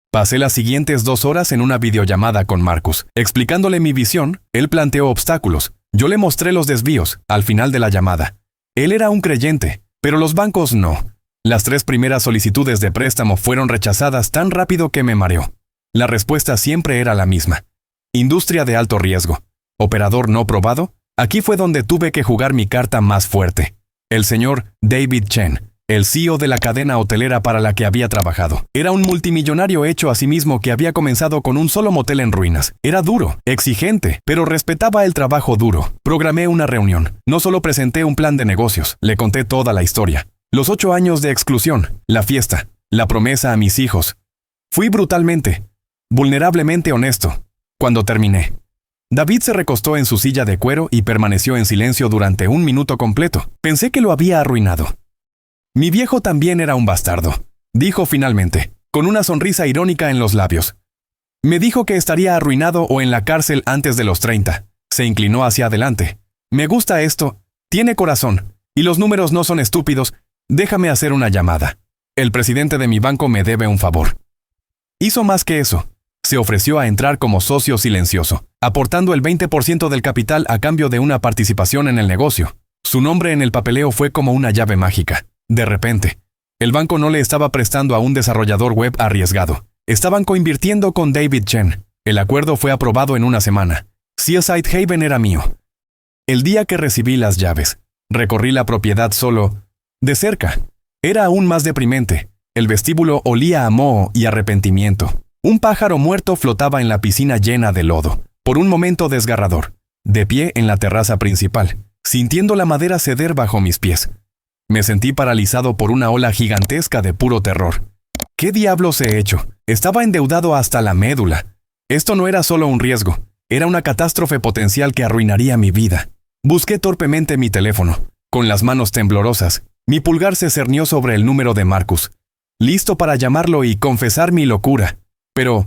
Pasé las siguientes 2 horas en una videollamada con Marcus. Explicándole mi visión, él planteó obstáculos. Yo le mostré los desvíos, al final de la llamada. Él era un creyente, pero los bancos no. Las 3 primeras solicitudes de préstamo fueron rechazadas tan rápido que me mareó. La respuesta siempre era la misma. Industria de alto riesgo. Operador no probado. Aquí fue donde tuve que jugar mi carta más fuerte. El señor David Chen, el CEO de la cadena hotelera para la que había trabajado. Era un multimillonario hecho a sí mismo que había comenzado con un solo motel en ruinas. Era duro, exigente, pero respetaba el trabajo duro. Programé una reunión. No solo presenté un plan de negocios, le conté toda la historia. Los 8 años de exclusión, la fiesta, la promesa a mis hijos. Fui brutalmente, vulnerablemente honesto. Cuando terminé, David se recostó en su silla de cuero y permaneció en silencio durante 1 minuto completo. Pensé que lo había arruinado. «Mi viejo también era un bastardo», dijo finalmente, con una sonrisa irónica en los labios. «Me dijo que estaría arruinado o en la cárcel antes de los 30. Se inclinó hacia adelante. «Me gusta esto. Tiene corazón. Y los números no son estúpidos. Déjame hacer una llamada. El presidente de mi banco me debe un favor». Hizo más que eso. Se ofreció a entrar como socio silencioso, aportando el 20% del capital a cambio de una participación en el negocio. Su nombre en el papeleo fue como una llave mágica. De repente, el banco no le estaba prestando a un desarrollador web arriesgado. Estaban coinvirtiendo con David Chen. El acuerdo fue aprobado en 1 semana. Seaside Haven era mío. El día que recibí las llaves, recorrí la propiedad solo, de cerca. Era aún más deprimente. El vestíbulo olía a moho y arrepentimiento. Un pájaro muerto flotaba en la piscina llena de lodo. Por un momento desgarrador, de pie en la terraza principal, sintiendo la madera ceder bajo mis pies. Me sentí paralizado por una ola gigantesca de puro terror. ¿Qué diablos he hecho? Estaba endeudado hasta la médula. Esto no era solo un riesgo, Era una catástrofe potencial que arruinaría mi vida. Busqué torpemente mi teléfono. Con las manos temblorosas, mi pulgar se cernió sobre el número de Marcus, listo para llamarlo y confesar mi locura. Pero,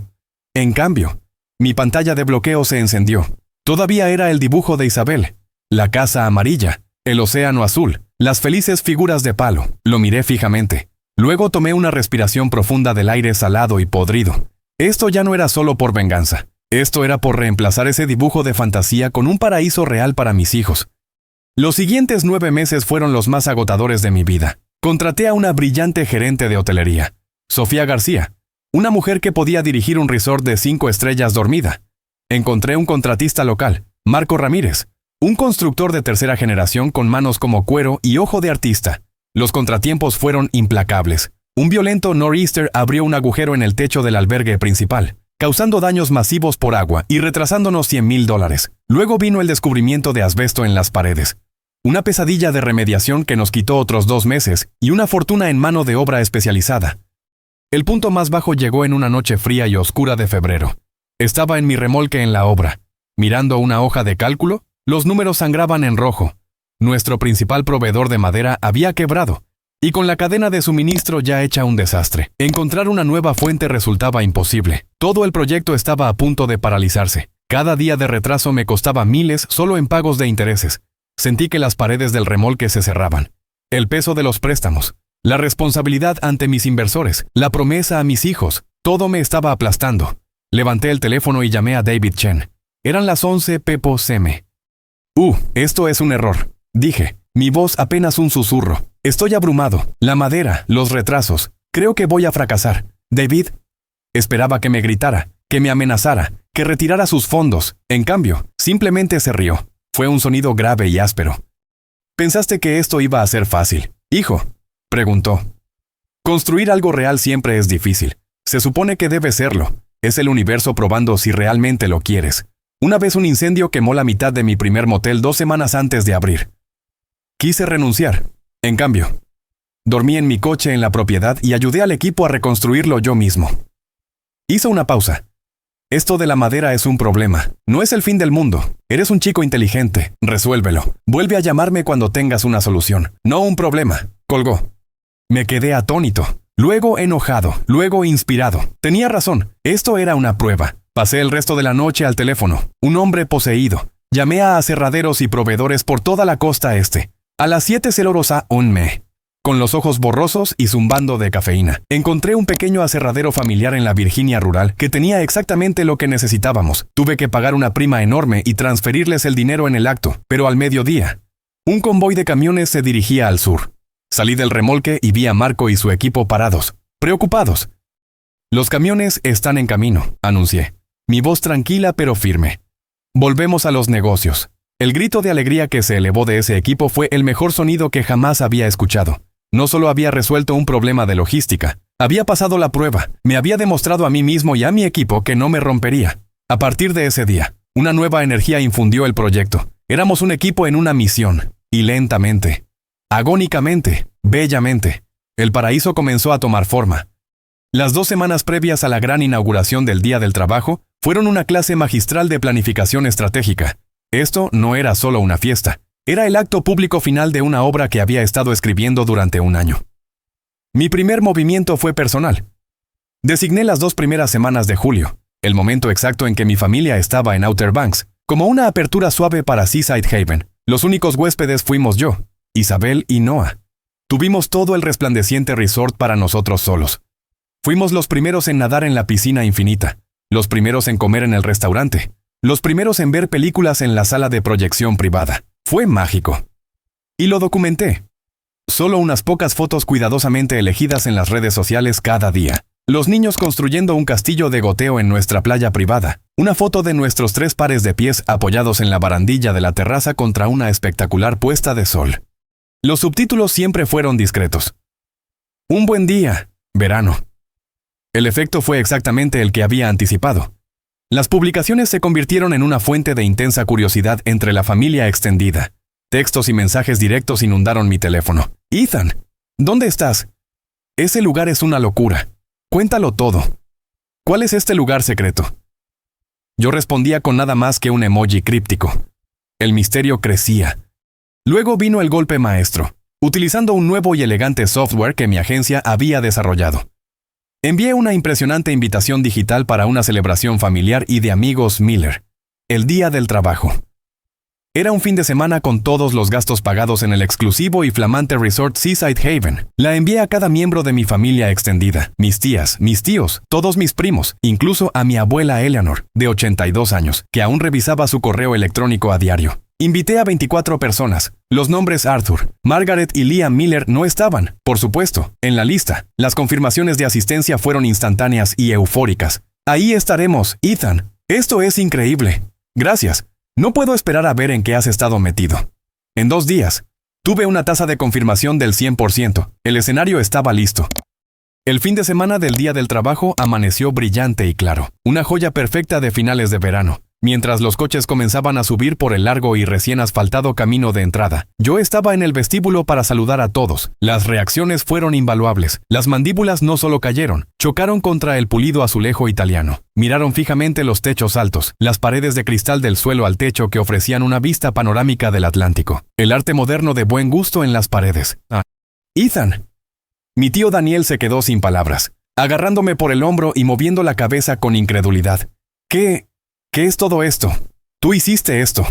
en cambio, mi pantalla de bloqueo se encendió. Todavía era el dibujo de Isabel, la casa amarilla, el océano azul, las felices figuras de palo. Lo miré fijamente. Luego tomé una respiración profunda del aire salado y podrido. Esto ya no era solo por venganza. Esto era por reemplazar ese dibujo de fantasía con un paraíso real para mis hijos. Los siguientes 9 meses fueron los más agotadores de mi vida. Contraté a una brillante gerente de hotelería, Sofía García, una mujer que podía dirigir un resort de 5 estrellas dormida. Encontré un contratista local, Marco Ramírez, un constructor de tercera generación con manos como cuero y ojo de artista. Los contratiempos fueron implacables. Un violento nor'easter abrió un agujero en el techo del albergue principal, causando daños masivos por agua y retrasándonos $100,000. Luego vino el descubrimiento de asbesto en las paredes. Una pesadilla de remediación que nos quitó otros 2 meses y una fortuna en mano de obra especializada. El punto más bajo llegó en una noche fría y oscura de febrero. Estaba en mi remolque en la obra. Mirando una hoja de cálculo, los números sangraban en rojo. Nuestro principal proveedor de madera había quebrado, y con la cadena de suministro ya hecha un desastre. Encontrar una nueva fuente resultaba imposible. Todo el proyecto estaba a punto de paralizarse. Cada día de retraso me costaba miles solo en pagos de intereses. Sentí que las paredes del remolque se cerraban. El peso de los préstamos, la responsabilidad ante mis inversores, la promesa a mis hijos, todo me estaba aplastando. Levanté el teléfono y llamé a David Chen. Eran las 11 p.m. Esto es un error, dije, mi voz apenas un susurro. Estoy abrumado. La madera, los retrasos. Creo que voy a fracasar. David. Esperaba que me gritara, que me amenazara, que retirara sus fondos. En cambio, simplemente se rió. Fue un sonido grave y áspero. ¿Pensaste que esto iba a ser fácil, hijo?, preguntó. Construir algo real siempre es difícil. Se supone que debe serlo. Es el universo probando si realmente lo quieres. Una vez un incendio quemó la mitad de mi primer motel 2 semanas antes de abrir. Quise renunciar. En cambio, dormí en mi coche en la propiedad y ayudé al equipo a reconstruirlo yo mismo. Hizo una pausa. Esto de la madera es un problema. No es el fin del mundo. Eres un chico inteligente. Resuélvelo. Vuelve a llamarme cuando tengas una solución. No un problema. Colgó. Me quedé atónito. Luego enojado. Luego inspirado. Tenía razón. Esto era una prueba. Pasé el resto de la noche al teléfono. Un hombre poseído. Llamé a aserraderos y proveedores por toda la costa este. A las 7:00 a.m. Con los ojos borrosos y zumbando de cafeína. Encontré un pequeño aserradero familiar en la Virginia rural que tenía exactamente lo que necesitábamos. Tuve que pagar una prima enorme y transferirles el dinero en el acto, pero al mediodía, un convoy de camiones se dirigía al sur. Salí del remolque y vi a Marco y su equipo parados, preocupados. Los camiones están en camino, anuncié. Mi voz tranquila pero firme. Volvemos a los negocios. El grito de alegría que se elevó de ese equipo fue el mejor sonido que jamás había escuchado. No solo había resuelto un problema de logística, había pasado la prueba, me había demostrado a mí mismo y a mi equipo que no me rompería. A partir de ese día, una nueva energía infundió el proyecto. Éramos un equipo en una misión, y lentamente, agónicamente, bellamente, el paraíso comenzó a tomar forma. Las 2 semanas previas a la gran inauguración del Día del Trabajo fueron una clase magistral de planificación estratégica. Esto no era solo una fiesta. Era el acto público final de una obra que había estado escribiendo durante un año. Mi primer movimiento fue personal. Designé las 2 primeras semanas de julio, el momento exacto en que mi familia estaba en Outer Banks, como una apertura suave para Seaside Haven. Los únicos huéspedes fuimos yo, Isabel y Noah. Tuvimos todo el resplandeciente resort para nosotros solos. Fuimos los primeros en nadar en la piscina infinita, los primeros en comer en el restaurante, los primeros en ver películas en la sala de proyección privada. Fue mágico. Y lo documenté. Solo unas pocas fotos cuidadosamente elegidas en las redes sociales cada día. Los niños construyendo un castillo de goteo en nuestra playa privada. Una foto de nuestros 3 pares de pies apoyados en la barandilla de la terraza contra una espectacular puesta de sol. Los subtítulos siempre fueron discretos. Un buen día, verano. El efecto fue exactamente el que había anticipado. Las publicaciones se convirtieron en una fuente de intensa curiosidad entre la familia extendida. Textos y mensajes directos inundaron mi teléfono. Ethan, ¿dónde estás? Ese lugar es una locura. Cuéntalo todo. ¿Cuál es este lugar secreto? Yo respondía con nada más que un emoji críptico. El misterio crecía. Luego vino el golpe maestro, utilizando un nuevo y elegante software que mi agencia había desarrollado. Envié una impresionante invitación digital para una celebración familiar y de amigos Miller, el Día del Trabajo. Era un fin de semana con todos los gastos pagados en el exclusivo y flamante resort Seaside Haven. La envié a cada miembro de mi familia extendida, mis tías, mis tíos, todos mis primos, incluso a mi abuela Eleanor, de 82 años, que aún revisaba su correo electrónico a diario. Invité a 24 personas. Los nombres Arthur, Margaret y Liam Miller no estaban, por supuesto, en la lista. Las confirmaciones de asistencia fueron instantáneas y eufóricas. Ahí estaremos, Ethan. Esto es increíble. Gracias. No puedo esperar a ver en qué has estado metido. En 2 días, tuve una tasa de confirmación del 100%. El escenario estaba listo. El fin de semana del Día del Trabajo amaneció brillante y claro, una joya perfecta de finales de verano. Mientras los coches comenzaban a subir por el largo y recién asfaltado camino de entrada, yo estaba en el vestíbulo para saludar a todos. Las reacciones fueron invaluables. Las mandíbulas no solo cayeron, chocaron contra el pulido azulejo italiano. Miraron fijamente los techos altos, las paredes de cristal del suelo al techo que ofrecían una vista panorámica del Atlántico. El arte moderno de buen gusto en las paredes. Ethan. Mi tío Daniel se quedó sin palabras, agarrándome por el hombro y moviendo la cabeza con incredulidad. ¿Qué es todo esto? Tú hiciste esto.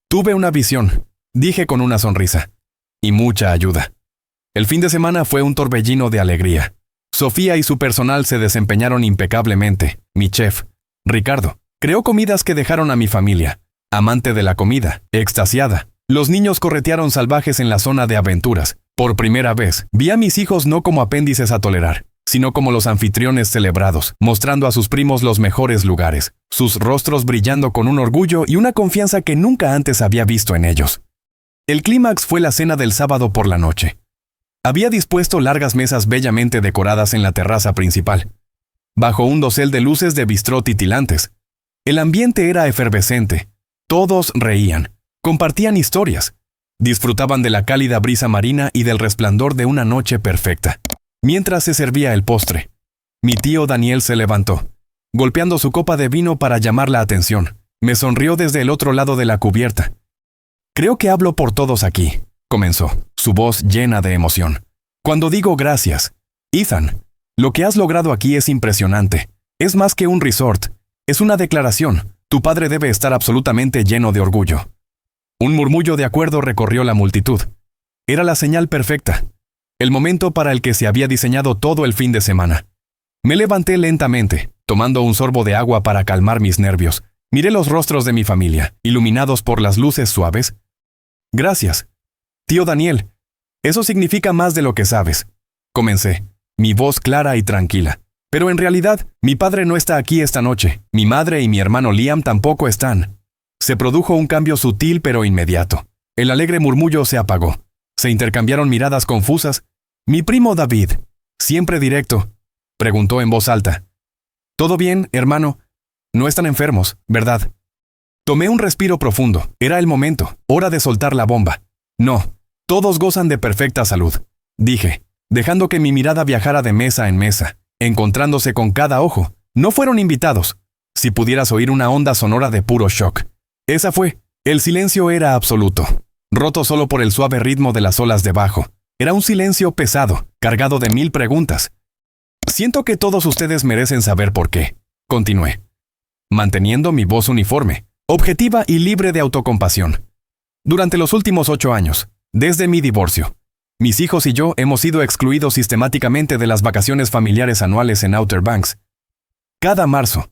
Tuve una visión, dije con una sonrisa, y mucha ayuda. El fin de semana fue un torbellino de alegría. Sofía y su personal se desempeñaron impecablemente. Mi chef, Ricardo, creó comidas que dejaron a mi familia, amante de la comida, extasiada. Los niños corretearon salvajes en la zona de aventuras. Por primera vez, vi a mis hijos no como apéndices a tolerar, sino como los anfitriones celebrados, mostrando a sus primos los mejores lugares, sus rostros brillando con un orgullo y una confianza que nunca antes había visto en ellos. El clímax fue la cena del sábado por la noche. Había dispuesto largas mesas bellamente decoradas en la terraza principal, bajo un dosel de luces de bistró titilantes. El ambiente era efervescente. Todos reían, compartían historias, disfrutaban de la cálida brisa marina y del resplandor de una noche perfecta. Mientras se servía el postre, mi tío Daniel se levantó, golpeando su copa de vino para llamar la atención. Me sonrió desde el otro lado de la cubierta. Creo que hablo por todos aquí, comenzó, su voz llena de emoción. Cuando digo gracias, Ethan, lo que has logrado aquí es impresionante. Es más que un resort, es una declaración. Tu padre debe estar absolutamente lleno de orgullo. Un murmullo de acuerdo recorrió la multitud. Era la señal perfecta. El momento para el que se había diseñado todo el fin de semana. Me levanté lentamente, tomando un sorbo de agua para calmar mis nervios. Miré los rostros de mi familia, iluminados por las luces suaves. Gracias. Tío Daniel, eso significa más de lo que sabes. Comencé, mi voz clara y tranquila. Pero en realidad, mi padre no está aquí esta noche. Mi madre y mi hermano Liam tampoco están. Se produjo un cambio sutil pero inmediato. El alegre murmullo se apagó. Se intercambiaron miradas confusas. Mi primo David, siempre directo, preguntó en voz alta. ¿Todo bien, hermano? No están enfermos, ¿verdad? Tomé un respiro profundo. Era el momento, hora de soltar la bomba. No, todos gozan de perfecta salud, dije, dejando que mi mirada viajara de mesa en mesa, encontrándose con cada ojo. No fueron invitados. Si pudieras oír una onda sonora de puro shock. Esa fue. El silencio era absoluto, roto solo por el suave ritmo de las olas debajo. Era un silencio pesado, cargado de 1000 preguntas. Siento que todos ustedes merecen saber por qué, continué, manteniendo mi voz uniforme, objetiva y libre de autocompasión. Durante los últimos 8 años, desde mi divorcio, mis hijos y yo hemos sido excluidos sistemáticamente de las vacaciones familiares anuales en Outer Banks. Cada marzo,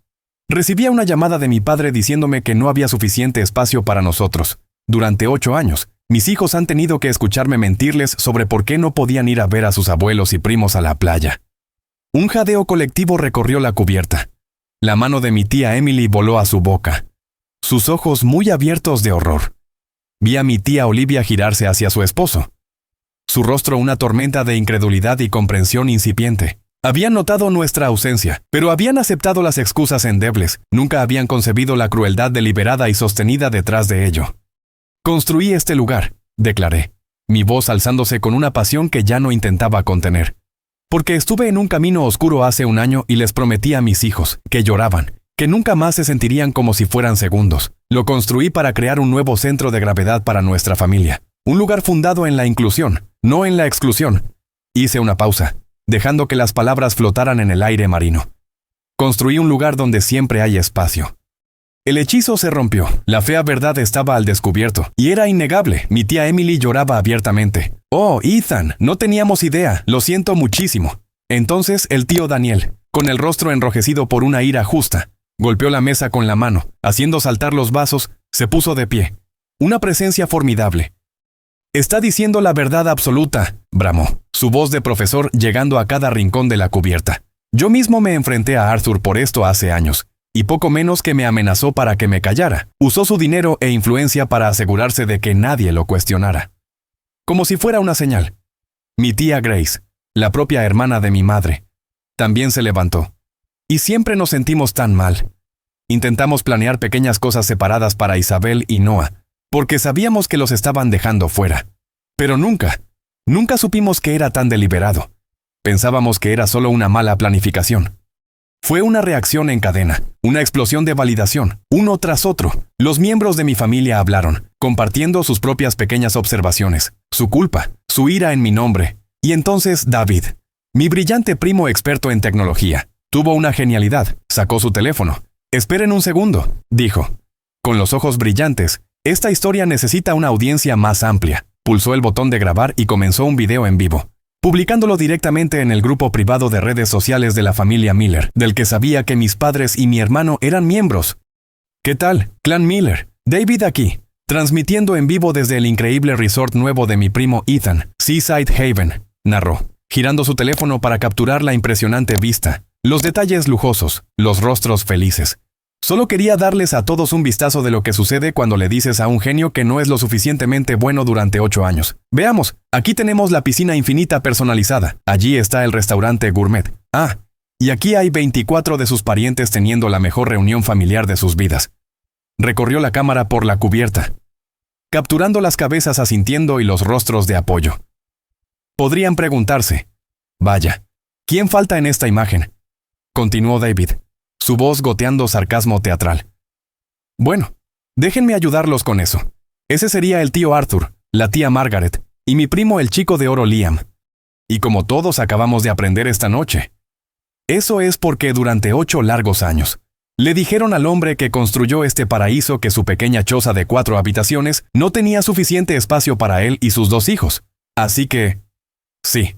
recibía una llamada de mi padre diciéndome que no había suficiente espacio para nosotros. Durante 8 años, mis hijos han tenido que escucharme mentirles sobre por qué no podían ir a ver a sus abuelos y primos a la playa. Un jadeo colectivo recorrió la cubierta. La mano de mi tía Emily voló a su boca, sus ojos muy abiertos de horror. Vi a mi tía Olivia girarse hacia su esposo. Su rostro una tormenta de incredulidad y comprensión incipiente. Habían notado nuestra ausencia, pero habían aceptado las excusas endebles. Nunca habían concebido la crueldad deliberada y sostenida detrás de ello. Construí este lugar, declaré, mi voz alzándose con una pasión que ya no intentaba contener. Porque estuve en un camino oscuro hace un año y les prometí a mis hijos, que lloraban, que nunca más se sentirían como si fueran segundos. Lo construí para crear un nuevo centro de gravedad para nuestra familia. Un lugar fundado en la inclusión, no en la exclusión. Hice una pausa, dejando que las palabras flotaran en el aire marino. Construí un lugar donde siempre hay espacio. El hechizo se rompió. La fea verdad estaba al descubierto. Y era innegable. Mi tía Emily lloraba abiertamente. «Oh, Ethan, no teníamos idea. Lo siento muchísimo». Entonces el tío Daniel, con el rostro enrojecido por una ira justa, golpeó la mesa con la mano, haciendo saltar los vasos, se puso de pie. Una presencia formidable. «Está diciendo la verdad absoluta», bramó, su voz de profesor llegando a cada rincón de la cubierta. Yo mismo me enfrenté a Arthur por esto hace años, y poco menos que me amenazó para que me callara. Usó su dinero e influencia para asegurarse de que nadie lo cuestionara. Como si fuera una señal. Mi tía Grace, la propia hermana de mi madre, también se levantó. Y siempre nos sentimos tan mal. Intentamos planear pequeñas cosas separadas para Isabel y Noah, porque sabíamos que los estaban dejando fuera. Pero nunca supimos que era tan deliberado. Pensábamos que era solo una mala planificación. Fue una reacción en cadena, una explosión de validación, uno tras otro. Los miembros de mi familia hablaron, compartiendo sus propias pequeñas observaciones, su culpa, su ira en mi nombre. Y entonces David, mi brillante primo experto en tecnología, tuvo una genialidad, sacó su teléfono. «Esperen un segundo», dijo. Con los ojos brillantes, «Esta historia necesita una audiencia más amplia». Pulsó el botón de grabar y comenzó un video en vivo, publicándolo directamente en el grupo privado de redes sociales de la familia Miller, del que sabía que mis padres y mi hermano eran miembros. «¿Qué tal, clan Miller? David aquí, transmitiendo en vivo desde el increíble resort nuevo de mi primo Ethan, Seaside Haven», narró, girando su teléfono para capturar la impresionante vista, los detalles lujosos, los rostros felices. Solo quería darles a todos un vistazo de lo que sucede cuando le dices a un genio que no es lo suficientemente bueno durante 8 años. Veamos, aquí tenemos la piscina infinita personalizada. Allí está el restaurante gourmet. Ah, y aquí hay 24 de sus parientes teniendo la mejor reunión familiar de sus vidas. Recorrió la cámara por la cubierta, capturando las cabezas asintiendo y los rostros de apoyo. Podrían preguntarse, «Vaya, ¿quién falta en esta imagen?», continuó David, su voz goteando sarcasmo teatral. «Bueno, déjenme ayudarlos con eso. Ese sería el tío Arthur, la tía Margaret, y mi primo el chico de oro Liam. Y como todos acabamos de aprender esta noche. Eso es porque durante 8 largos años, le dijeron al hombre que construyó este paraíso que su pequeña choza de 4 habitaciones no tenía suficiente espacio para él y sus 2 hijos. Así que, sí.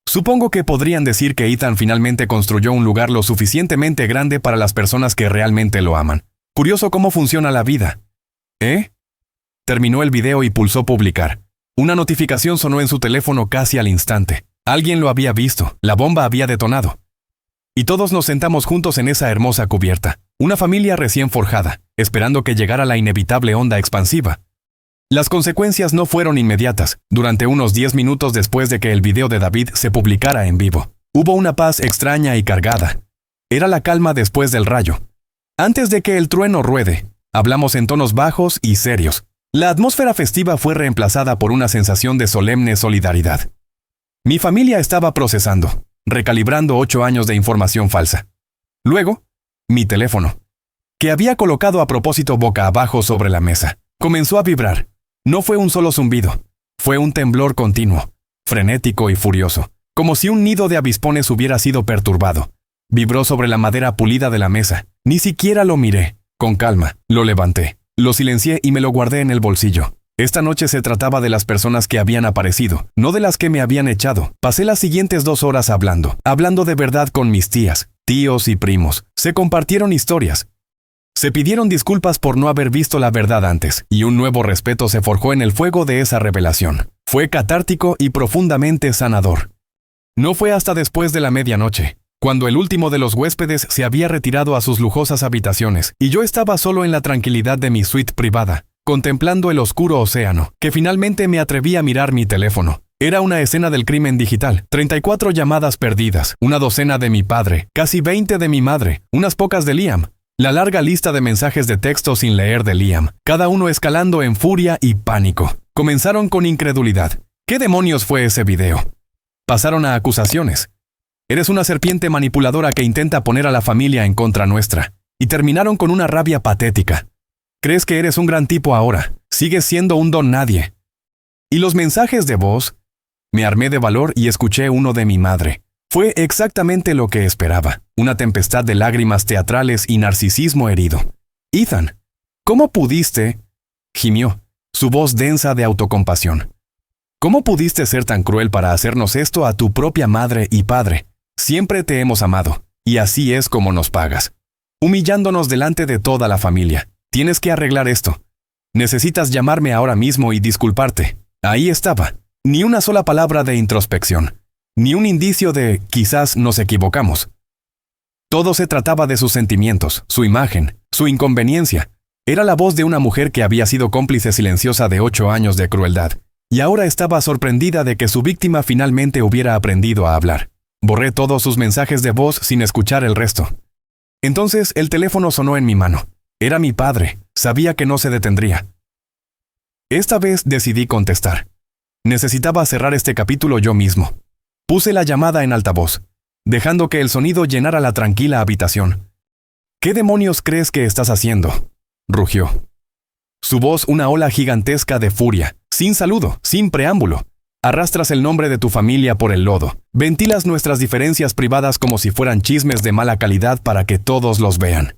Supongo que podrían decir que Ethan finalmente construyó un lugar lo suficientemente grande para las personas que realmente lo aman. Curioso cómo funciona la vida. ¿Eh?» Terminó el video y pulsó publicar. Una notificación sonó en su teléfono casi al instante. Alguien lo había visto, la bomba había detonado. Y todos nos sentamos juntos en esa hermosa cubierta, una familia recién forjada, esperando que llegara la inevitable onda expansiva. Las consecuencias no fueron inmediatas. Durante unos 10 minutos después de que el video de David se publicara en vivo, hubo una paz extraña y cargada. Era la calma después del rayo. Antes de que el trueno ruede, hablamos en tonos bajos y serios. La atmósfera festiva fue reemplazada por una sensación de solemne solidaridad. Mi familia estaba procesando, recalibrando 8 años de información falsa. Luego, mi teléfono, que había colocado a propósito boca abajo sobre la mesa, comenzó a vibrar. No fue un solo zumbido, fue un temblor continuo, frenético y furioso, como si un nido de avispones hubiera sido perturbado. Vibró sobre la madera pulida de la mesa. Ni siquiera lo miré. Con calma, lo levanté, lo silencié y me lo guardé en el bolsillo. Esta noche se trataba de las personas que habían aparecido, no de las que me habían echado. Pasé las siguientes 2 horas hablando de verdad con mis tías, tíos y primos. Se compartieron historias. Se pidieron disculpas por no haber visto la verdad antes, y un nuevo respeto se forjó en el fuego de esa revelación. Fue catártico y profundamente sanador. No fue hasta después de la medianoche, cuando el último de los huéspedes se había retirado a sus lujosas habitaciones, y yo estaba solo en la tranquilidad de mi suite privada, contemplando el oscuro océano, que finalmente me atreví a mirar mi teléfono. Era una escena del crimen digital, 34 llamadas perdidas, una docena de mi padre, casi 20 de mi madre, unas pocas de Liam. La larga lista de mensajes de texto sin leer de Liam, cada uno escalando en furia y pánico. Comenzaron con incredulidad. ¿Qué demonios fue ese video? Pasaron a acusaciones. Eres una serpiente manipuladora que intenta poner a la familia en contra nuestra. y terminaron con una rabia patética. Crees que eres un gran tipo ahora, sigues siendo un don nadie. ¿Y los mensajes de voz? Me armé de valor y escuché uno de mi madre. Fue exactamente lo que esperaba, una tempestad de lágrimas teatrales y narcisismo herido. Ethan, ¿cómo pudiste? Gimió, su voz densa de autocompasión. ¿Cómo pudiste ser tan cruel para hacernos esto a tu propia madre y padre? Siempre te hemos amado, y así es como nos pagas. Humillándonos delante de toda la familia. Tienes que arreglar esto. Necesitas llamarme ahora mismo y disculparte. Ahí estaba. Ni una sola palabra de introspección. Ni un indicio de quizás nos equivocamos. Todo se trataba de sus sentimientos, su imagen, su inconveniencia. Era la voz de una mujer que había sido cómplice silenciosa de 8 años de crueldad, y ahora estaba sorprendida de que su víctima finalmente hubiera aprendido a hablar. Borré todos sus mensajes de voz sin escuchar el resto. Entonces el teléfono sonó en mi mano. Era mi padre. Sabía que no se detendría. Esta vez decidí contestar. Necesitaba cerrar este capítulo yo mismo. Puse la llamada en altavoz, dejando que el sonido llenara la tranquila habitación. ¿Qué demonios crees que estás haciendo?, rugió. Su voz una ola gigantesca de furia, sin saludo, sin preámbulo. Arrastras el nombre de tu familia por el lodo. Ventilas nuestras diferencias privadas como si fueran chismes de mala calidad para que todos los vean.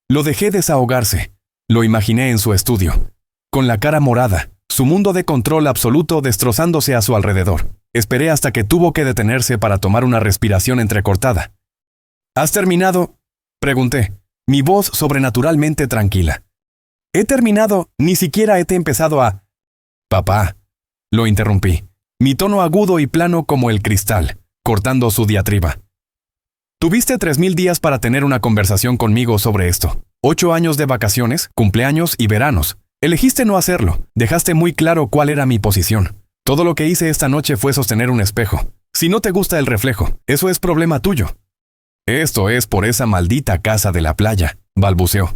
Lo dejé desahogarse. Lo imaginé en su estudio, con la cara morada, su mundo de control absoluto destrozándose a su alrededor. Esperé hasta que tuvo que detenerse para tomar una respiración entrecortada. ¿Has terminado?, pregunté, mi voz sobrenaturalmente tranquila. He terminado, ni siquiera he empezado a... Papá, lo interrumpí, mi tono agudo y plano como el cristal, cortando su diatriba. Tuviste 3000 días para tener una conversación conmigo sobre esto. 8 años de vacaciones, cumpleaños y veranos. Elegiste no hacerlo. Dejaste muy claro cuál era mi posición. Todo lo que hice esta noche fue sostener un espejo. Si no te gusta el reflejo, eso es problema tuyo. Esto es por esa maldita casa de la playa, balbuceó.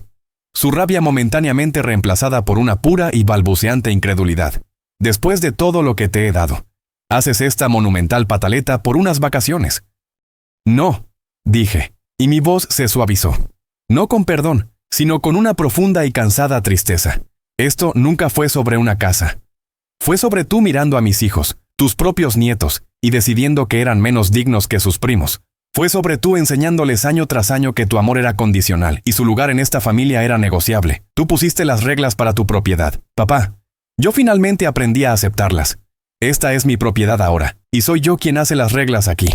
Su rabia momentáneamente reemplazada por una pura y balbuceante incredulidad. Después de todo lo que te he dado, haces esta monumental pataleta por unas vacaciones. No, dije, y mi voz se suavizó. No con perdón, sino con una profunda y cansada tristeza. Esto nunca fue sobre una casa. Fue sobre tú mirando a mis hijos, tus propios nietos, y decidiendo que eran menos dignos que sus primos. Fue sobre tú enseñándoles año tras año que tu amor era condicional y su lugar en esta familia era negociable. Tú pusiste las reglas para tu propiedad. Papá, yo finalmente aprendí a aceptarlas. Esta es mi propiedad ahora, y soy yo quien hace las reglas aquí.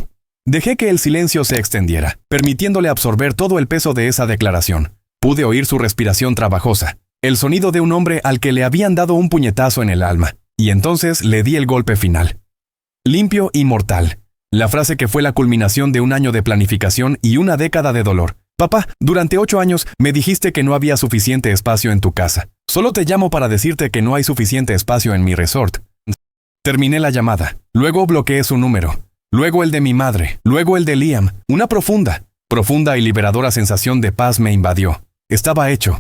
Dejé que el silencio se extendiera, permitiéndole absorber todo el peso de esa declaración. Pude oír su respiración trabajosa, el sonido de un hombre al que le habían dado un puñetazo en el alma, y entonces le di el golpe final. Limpio y mortal. La frase que fue la culminación de un año de planificación y una década de dolor. Papá, durante 8 años me dijiste que no había suficiente espacio en tu casa. Solo te llamo para decirte que no hay suficiente espacio en mi resort. Terminé la llamada. Luego bloqueé su número. Luego el de mi madre. Luego el de Liam. Una profunda y liberadora sensación de paz me invadió. Estaba hecho.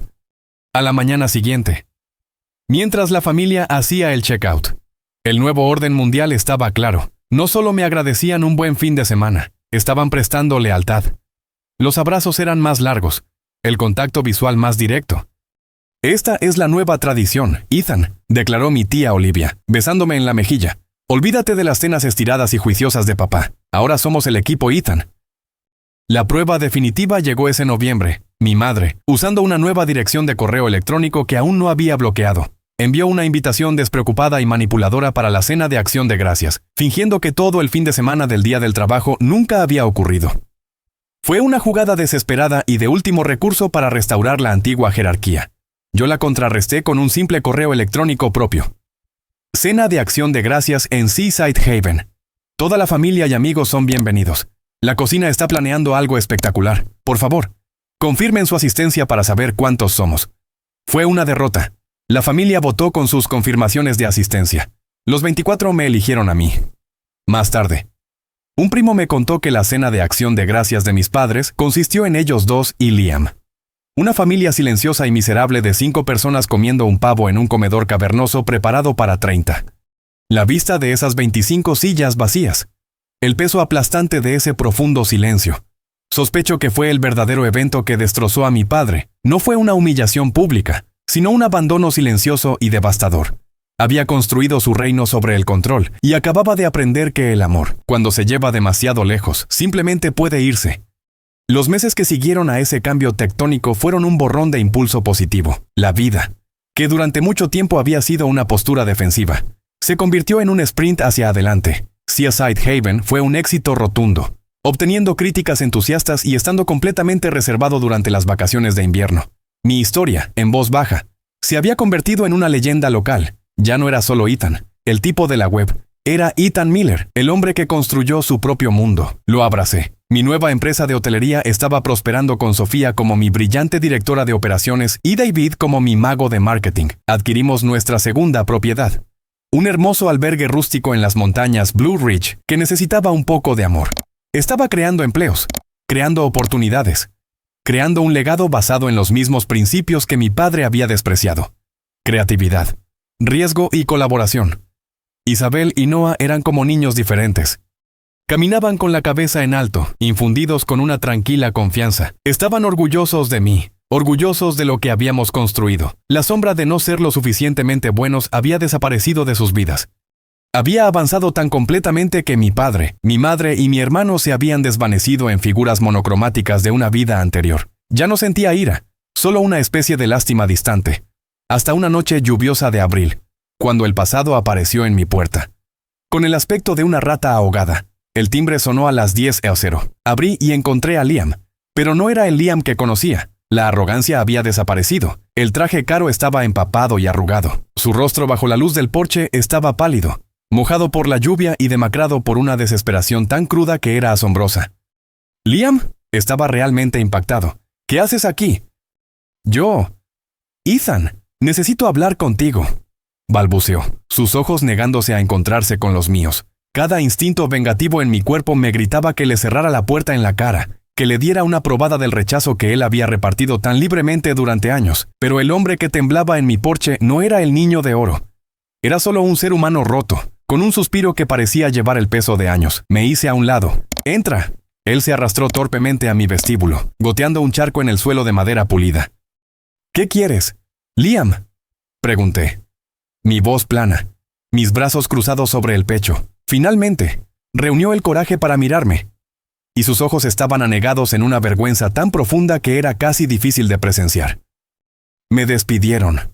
A la mañana siguiente. Mientras la familia hacía el checkout. El nuevo orden mundial estaba claro. No solo me agradecían un buen fin de semana, estaban prestando lealtad. Los abrazos eran más largos, el contacto visual más directo. Esta es la nueva tradición, Ethan, declaró mi tía Olivia, besándome en la mejilla. Olvídate de las cenas estiradas y juiciosas de papá. Ahora somos el equipo Ethan. La prueba definitiva llegó ese noviembre. Mi madre, usando una nueva dirección de correo electrónico que aún no había bloqueado, envió una invitación despreocupada y manipuladora para la cena de Acción de Gracias, fingiendo que todo el fin de semana del Día del Trabajo nunca había ocurrido. Fue una jugada desesperada y de último recurso para restaurar la antigua jerarquía. Yo la contrarresté con un simple correo electrónico propio. Cena de Acción de Gracias en Seaside Haven. Toda la familia y amigos son bienvenidos. La cocina está planeando algo espectacular. Por favor, confirmen su asistencia para saber cuántos somos. Fue una derrota. La familia votó con sus confirmaciones de asistencia. Los 24 me eligieron a mí. Más tarde, un primo me contó que la cena de Acción de Gracias de mis padres consistió en ellos dos y Liam. Una familia silenciosa y miserable de 5 personas comiendo un pavo en un comedor cavernoso preparado para 30. La vista de esas 25 sillas vacías. El peso aplastante de ese profundo silencio. Sospecho que fue el verdadero evento que destrozó a mi padre. No fue una humillación pública, sino un abandono silencioso y devastador. Había construido su reino sobre el control y acababa de aprender que el amor, cuando se lleva demasiado lejos, simplemente puede irse. Los meses que siguieron a ese cambio tectónico fueron un borrón de impulso positivo. La vida, que durante mucho tiempo había sido una postura defensiva, se convirtió en un sprint hacia adelante. Seaside Haven fue un éxito rotundo, obteniendo críticas entusiastas y estando completamente reservado durante las vacaciones de invierno. Mi historia, en voz baja, se había convertido en una leyenda local. Ya no era solo Ethan, el tipo de la web. Era Ethan Miller, el hombre que construyó su propio mundo. Lo abracé. Mi nueva empresa de hotelería estaba prosperando con Sofía como mi brillante directora de operaciones y David como mi mago de marketing. Adquirimos nuestra segunda propiedad, un hermoso albergue rústico en las montañas Blue Ridge que necesitaba un poco de amor. Estaba creando empleos, creando oportunidades, creando un legado basado en los mismos principios que mi padre había despreciado. Creatividad, riesgo y colaboración. Isabel y Noah eran como niños diferentes. Caminaban con la cabeza en alto, infundidos con una tranquila confianza. Estaban orgullosos de mí, orgullosos de lo que habíamos construido. La sombra de no ser lo suficientemente buenos había desaparecido de sus vidas. Había avanzado tan completamente que mi padre, mi madre y mi hermano se habían desvanecido en figuras monocromáticas de una vida anterior. Ya no sentía ira, solo una especie de lástima distante. Hasta una noche lluviosa de abril, cuando el pasado apareció en mi puerta. Con el aspecto de una rata ahogada. El timbre sonó a las 10:00. Abrí y encontré a Liam, pero no era el Liam que conocía. La arrogancia había desaparecido. El traje caro estaba empapado y arrugado. Su rostro bajo la luz del porche estaba pálido, mojado por la lluvia y demacrado por una desesperación tan cruda que era asombrosa. «¿Liam?» Estaba realmente impactado. «¿Qué haces aquí?» «Yo... Ethan, necesito hablar contigo», balbuceó, sus ojos negándose a encontrarse con los míos. Cada instinto vengativo en mi cuerpo me gritaba que le cerrara la puerta en la cara, que le diera una probada del rechazo que él había repartido tan libremente durante años. Pero el hombre que temblaba en mi porche no era el niño de oro. Era solo un ser humano roto, con un suspiro que parecía llevar el peso de años. Me hice a un lado. «¡Entra!». Él se arrastró torpemente a mi vestíbulo, goteando un charco en el suelo de madera pulida. «¿Qué quieres?» «Liam», pregunté. Mi voz plana, mis brazos cruzados sobre el pecho. Finalmente, reunió el coraje para mirarme, y sus ojos estaban anegados en una vergüenza tan profunda que era casi difícil de presenciar. «Me despidieron»,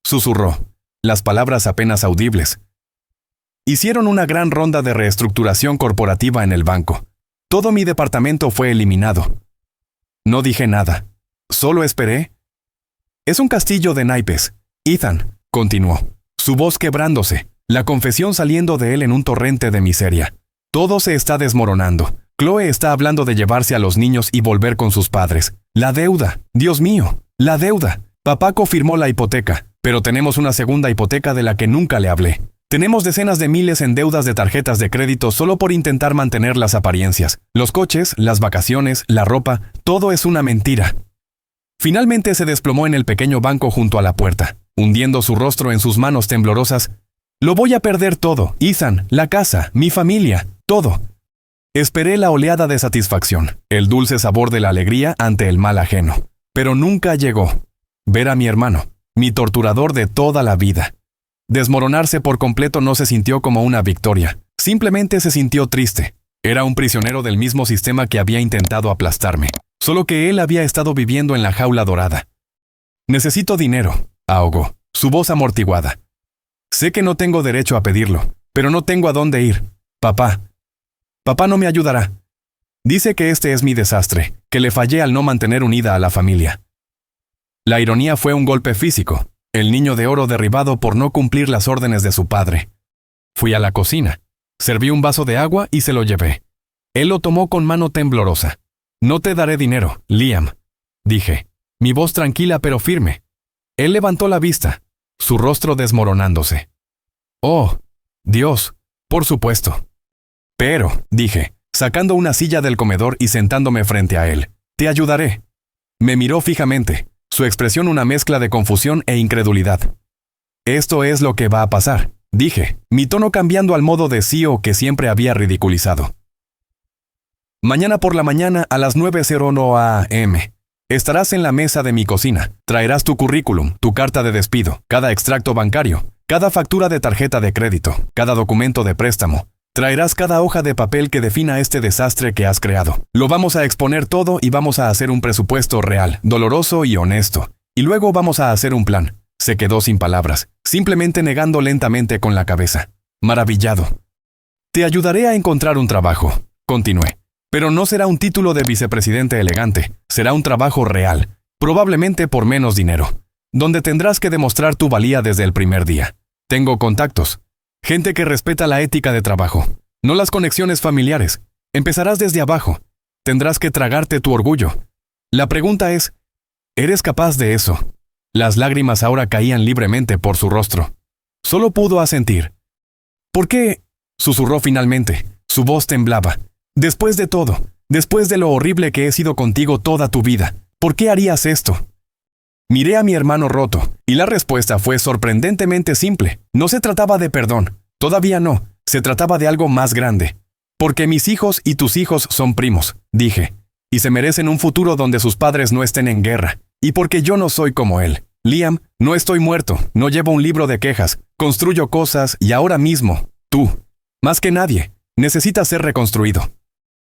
susurró, las palabras apenas audibles. Hicieron una gran ronda de reestructuración corporativa en el banco. Todo mi departamento fue eliminado. No dije nada, solo esperé. «Es un castillo de naipes, Ethan», continuó, su voz quebrándose, la confesión saliendo de él en un torrente de miseria. «Todo se está desmoronando. Chloe está hablando de llevarse a los niños y volver con sus padres. La deuda. Dios mío, la deuda. Papá confirmó la hipoteca, pero tenemos una segunda hipoteca de la que nunca le hablé. Tenemos decenas de miles en deudas de tarjetas de crédito solo por intentar mantener las apariencias. Los coches, las vacaciones, la ropa, todo es una mentira». Finalmente se desplomó en el pequeño banco junto a la puerta, hundiendo su rostro en sus manos temblorosas. «Lo voy a perder todo, Ethan, la casa, mi familia, todo». Esperé la oleada de satisfacción, el dulce sabor de la alegría ante el mal ajeno. Pero nunca llegó. Ver a mi hermano, mi torturador de toda la vida, desmoronarse por completo no se sintió como una victoria. Simplemente se sintió triste. Era un prisionero del mismo sistema que había intentado aplastarme. Solo que él había estado viviendo en la jaula dorada. «Necesito dinero», ahogó, su voz amortiguada. «Sé que no tengo derecho a pedirlo, pero no tengo a dónde ir. Papá no me ayudará. Dice que este es mi desastre, que le fallé al no mantener unida a la familia». La ironía fue un golpe físico, el niño de oro derribado por no cumplir las órdenes de su padre. Fui a la cocina, serví un vaso de agua y se lo llevé. Él lo tomó con mano temblorosa. «No te daré dinero, Liam», dije, mi voz tranquila pero firme. Él levantó la vista, su rostro desmoronándose. «Oh, Dios, por supuesto». «Pero», dije, sacando una silla del comedor y sentándome frente a él, «te ayudaré». Me miró fijamente, su expresión una mezcla de confusión e incredulidad. «Esto es lo que va a pasar», dije, mi tono cambiando al modo de CEO que siempre había ridiculizado. Mañana por la mañana a las 9:00 a.m. Estarás en la mesa de mi cocina. Traerás tu currículum, tu carta de despido, cada extracto bancario, cada factura de tarjeta de crédito, cada documento de préstamo. Traerás cada hoja de papel que defina este desastre que has creado. Lo vamos a exponer todo y vamos a hacer un presupuesto real, doloroso y honesto. Y luego vamos a hacer un plan. Se quedó sin palabras, simplemente negando lentamente con la cabeza. Maravillado. Te ayudaré a encontrar un trabajo, continué. Pero no será un título de vicepresidente elegante, será un trabajo real, probablemente por menos dinero, donde tendrás que demostrar tu valía desde el primer día. Tengo contactos. Gente que respeta la ética de trabajo, no las conexiones familiares. Empezarás desde abajo. Tendrás que tragarte tu orgullo. La pregunta es, ¿eres capaz de eso? Las lágrimas ahora caían libremente por su rostro. Solo pudo asentir. ¿Por qué? Susurró finalmente. Su voz temblaba. Después de todo, después de lo horrible que he sido contigo toda tu vida, ¿por qué harías esto? Miré a mi hermano roto, y la respuesta fue sorprendentemente simple. No se trataba de perdón, todavía no, se trataba de algo más grande. Porque mis hijos y tus hijos son primos, dije, y se merecen un futuro donde sus padres no estén en guerra. Y porque yo no soy como él. Liam, no estoy muerto, no llevo un libro de quejas, construyo cosas y ahora mismo, tú, más que nadie, necesitas ser reconstruido.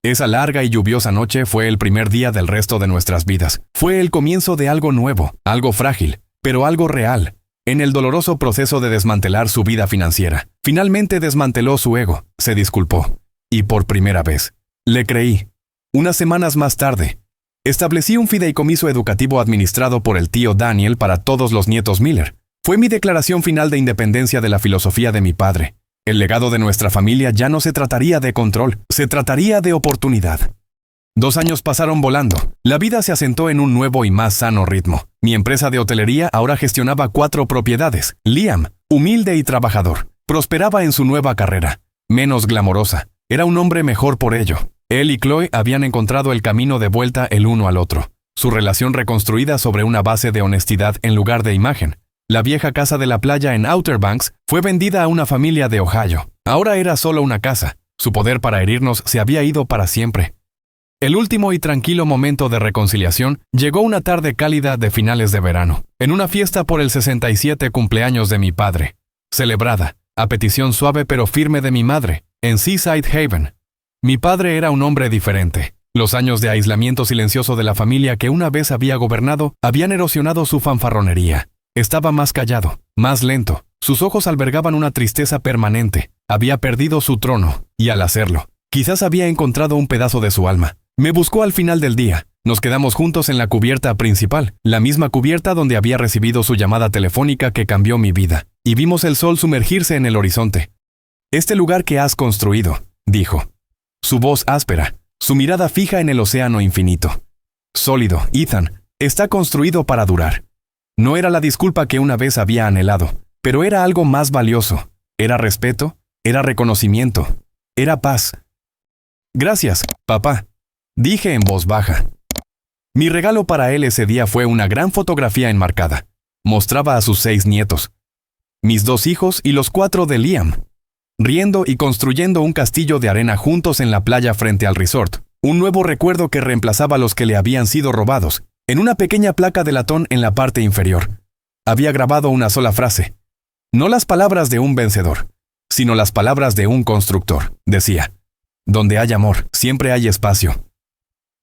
Esa larga y lluviosa noche fue el primer día del resto de nuestras vidas. Fue el comienzo de algo nuevo, algo frágil, pero algo real. En el doloroso proceso de desmantelar su vida financiera, finalmente desmanteló su ego, se disculpó. Y por primera vez, le creí. Unas semanas más tarde, establecí un fideicomiso educativo administrado por el tío Daniel para todos los nietos Miller. Fue mi declaración final de independencia de la filosofía de mi padre. El legado de nuestra familia ya no se trataría de control, se trataría de oportunidad. 2 años pasaron volando. La vida se asentó en un nuevo y más sano ritmo. Mi empresa de hotelería ahora gestionaba 4 propiedades. Liam, humilde y trabajador, prosperaba en su nueva carrera. Menos glamorosa. Era un hombre mejor por ello. Él y Chloe habían encontrado el camino de vuelta el uno al otro. Su relación reconstruida sobre una base de honestidad en lugar de imagen. La vieja casa de la playa en Outer Banks fue vendida a una familia de Ohio. Ahora era solo una casa. Su poder para herirnos se había ido para siempre. El último y tranquilo momento de reconciliación llegó una tarde cálida de finales de verano, en una fiesta por el 67 cumpleaños de mi padre, celebrada, a petición suave pero firme de mi madre, en Seaside Haven. Mi padre era un hombre diferente. Los años de aislamiento silencioso de la familia que una vez había gobernado habían erosionado su fanfarronería. Estaba más callado, más lento. Sus ojos albergaban una tristeza permanente. Había perdido su trono, y al hacerlo, quizás había encontrado un pedazo de su alma. Me buscó al final del día. Nos quedamos juntos en la cubierta principal, la misma cubierta donde había recibido su llamada telefónica que cambió mi vida, y vimos el sol sumergirse en el horizonte. Este lugar que has construido, dijo. Su voz áspera, su mirada fija en el océano infinito. Sólido, Ethan, está construido para durar. No era la disculpa que una vez había anhelado, pero era algo más valioso. Era respeto, era reconocimiento, era paz. Gracias, papá, dije en voz baja. Mi regalo para él ese día fue una gran fotografía enmarcada. Mostraba a sus 6 nietos, mis 2 hijos y los 4 de Liam, riendo y construyendo un castillo de arena juntos en la playa frente al resort. Un nuevo recuerdo que reemplazaba los que le habían sido robados. En una pequeña placa de latón en la parte inferior, había grabado una sola frase. No las palabras de un vencedor, sino las palabras de un constructor, decía. Donde hay amor, siempre hay espacio.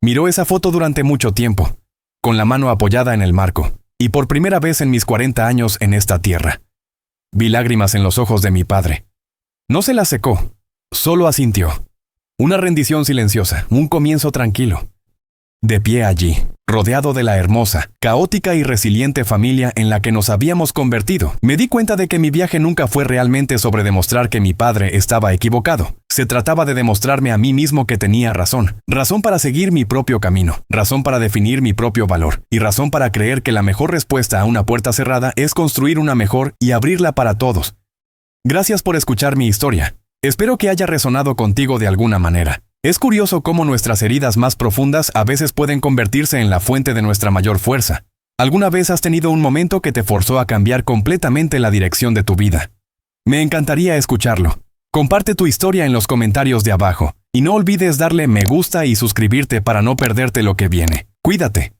Miró esa foto durante mucho tiempo, con la mano apoyada en el marco, y por primera vez en mis 40 años en esta tierra. Vi lágrimas en los ojos de mi padre. No se las secó, solo asintió. Una rendición silenciosa, un comienzo tranquilo. De pie allí, rodeado de la hermosa, caótica y resiliente familia en la que nos habíamos convertido, me di cuenta de que mi viaje nunca fue realmente sobre demostrar que mi padre estaba equivocado. Se trataba de demostrarme a mí mismo que tenía razón, razón para seguir mi propio camino, razón para definir mi propio valor, y razón para creer que la mejor respuesta a una puerta cerrada es construir una mejor y abrirla para todos. Gracias por escuchar mi historia. Espero que haya resonado contigo de alguna manera. Es curioso cómo nuestras heridas más profundas a veces pueden convertirse en la fuente de nuestra mayor fuerza. ¿Alguna vez has tenido un momento que te forzó a cambiar completamente la dirección de tu vida? Me encantaría escucharlo. Comparte tu historia en los comentarios de abajo Y no olvides darle me gusta y suscribirte para no perderte lo que viene. Cuídate.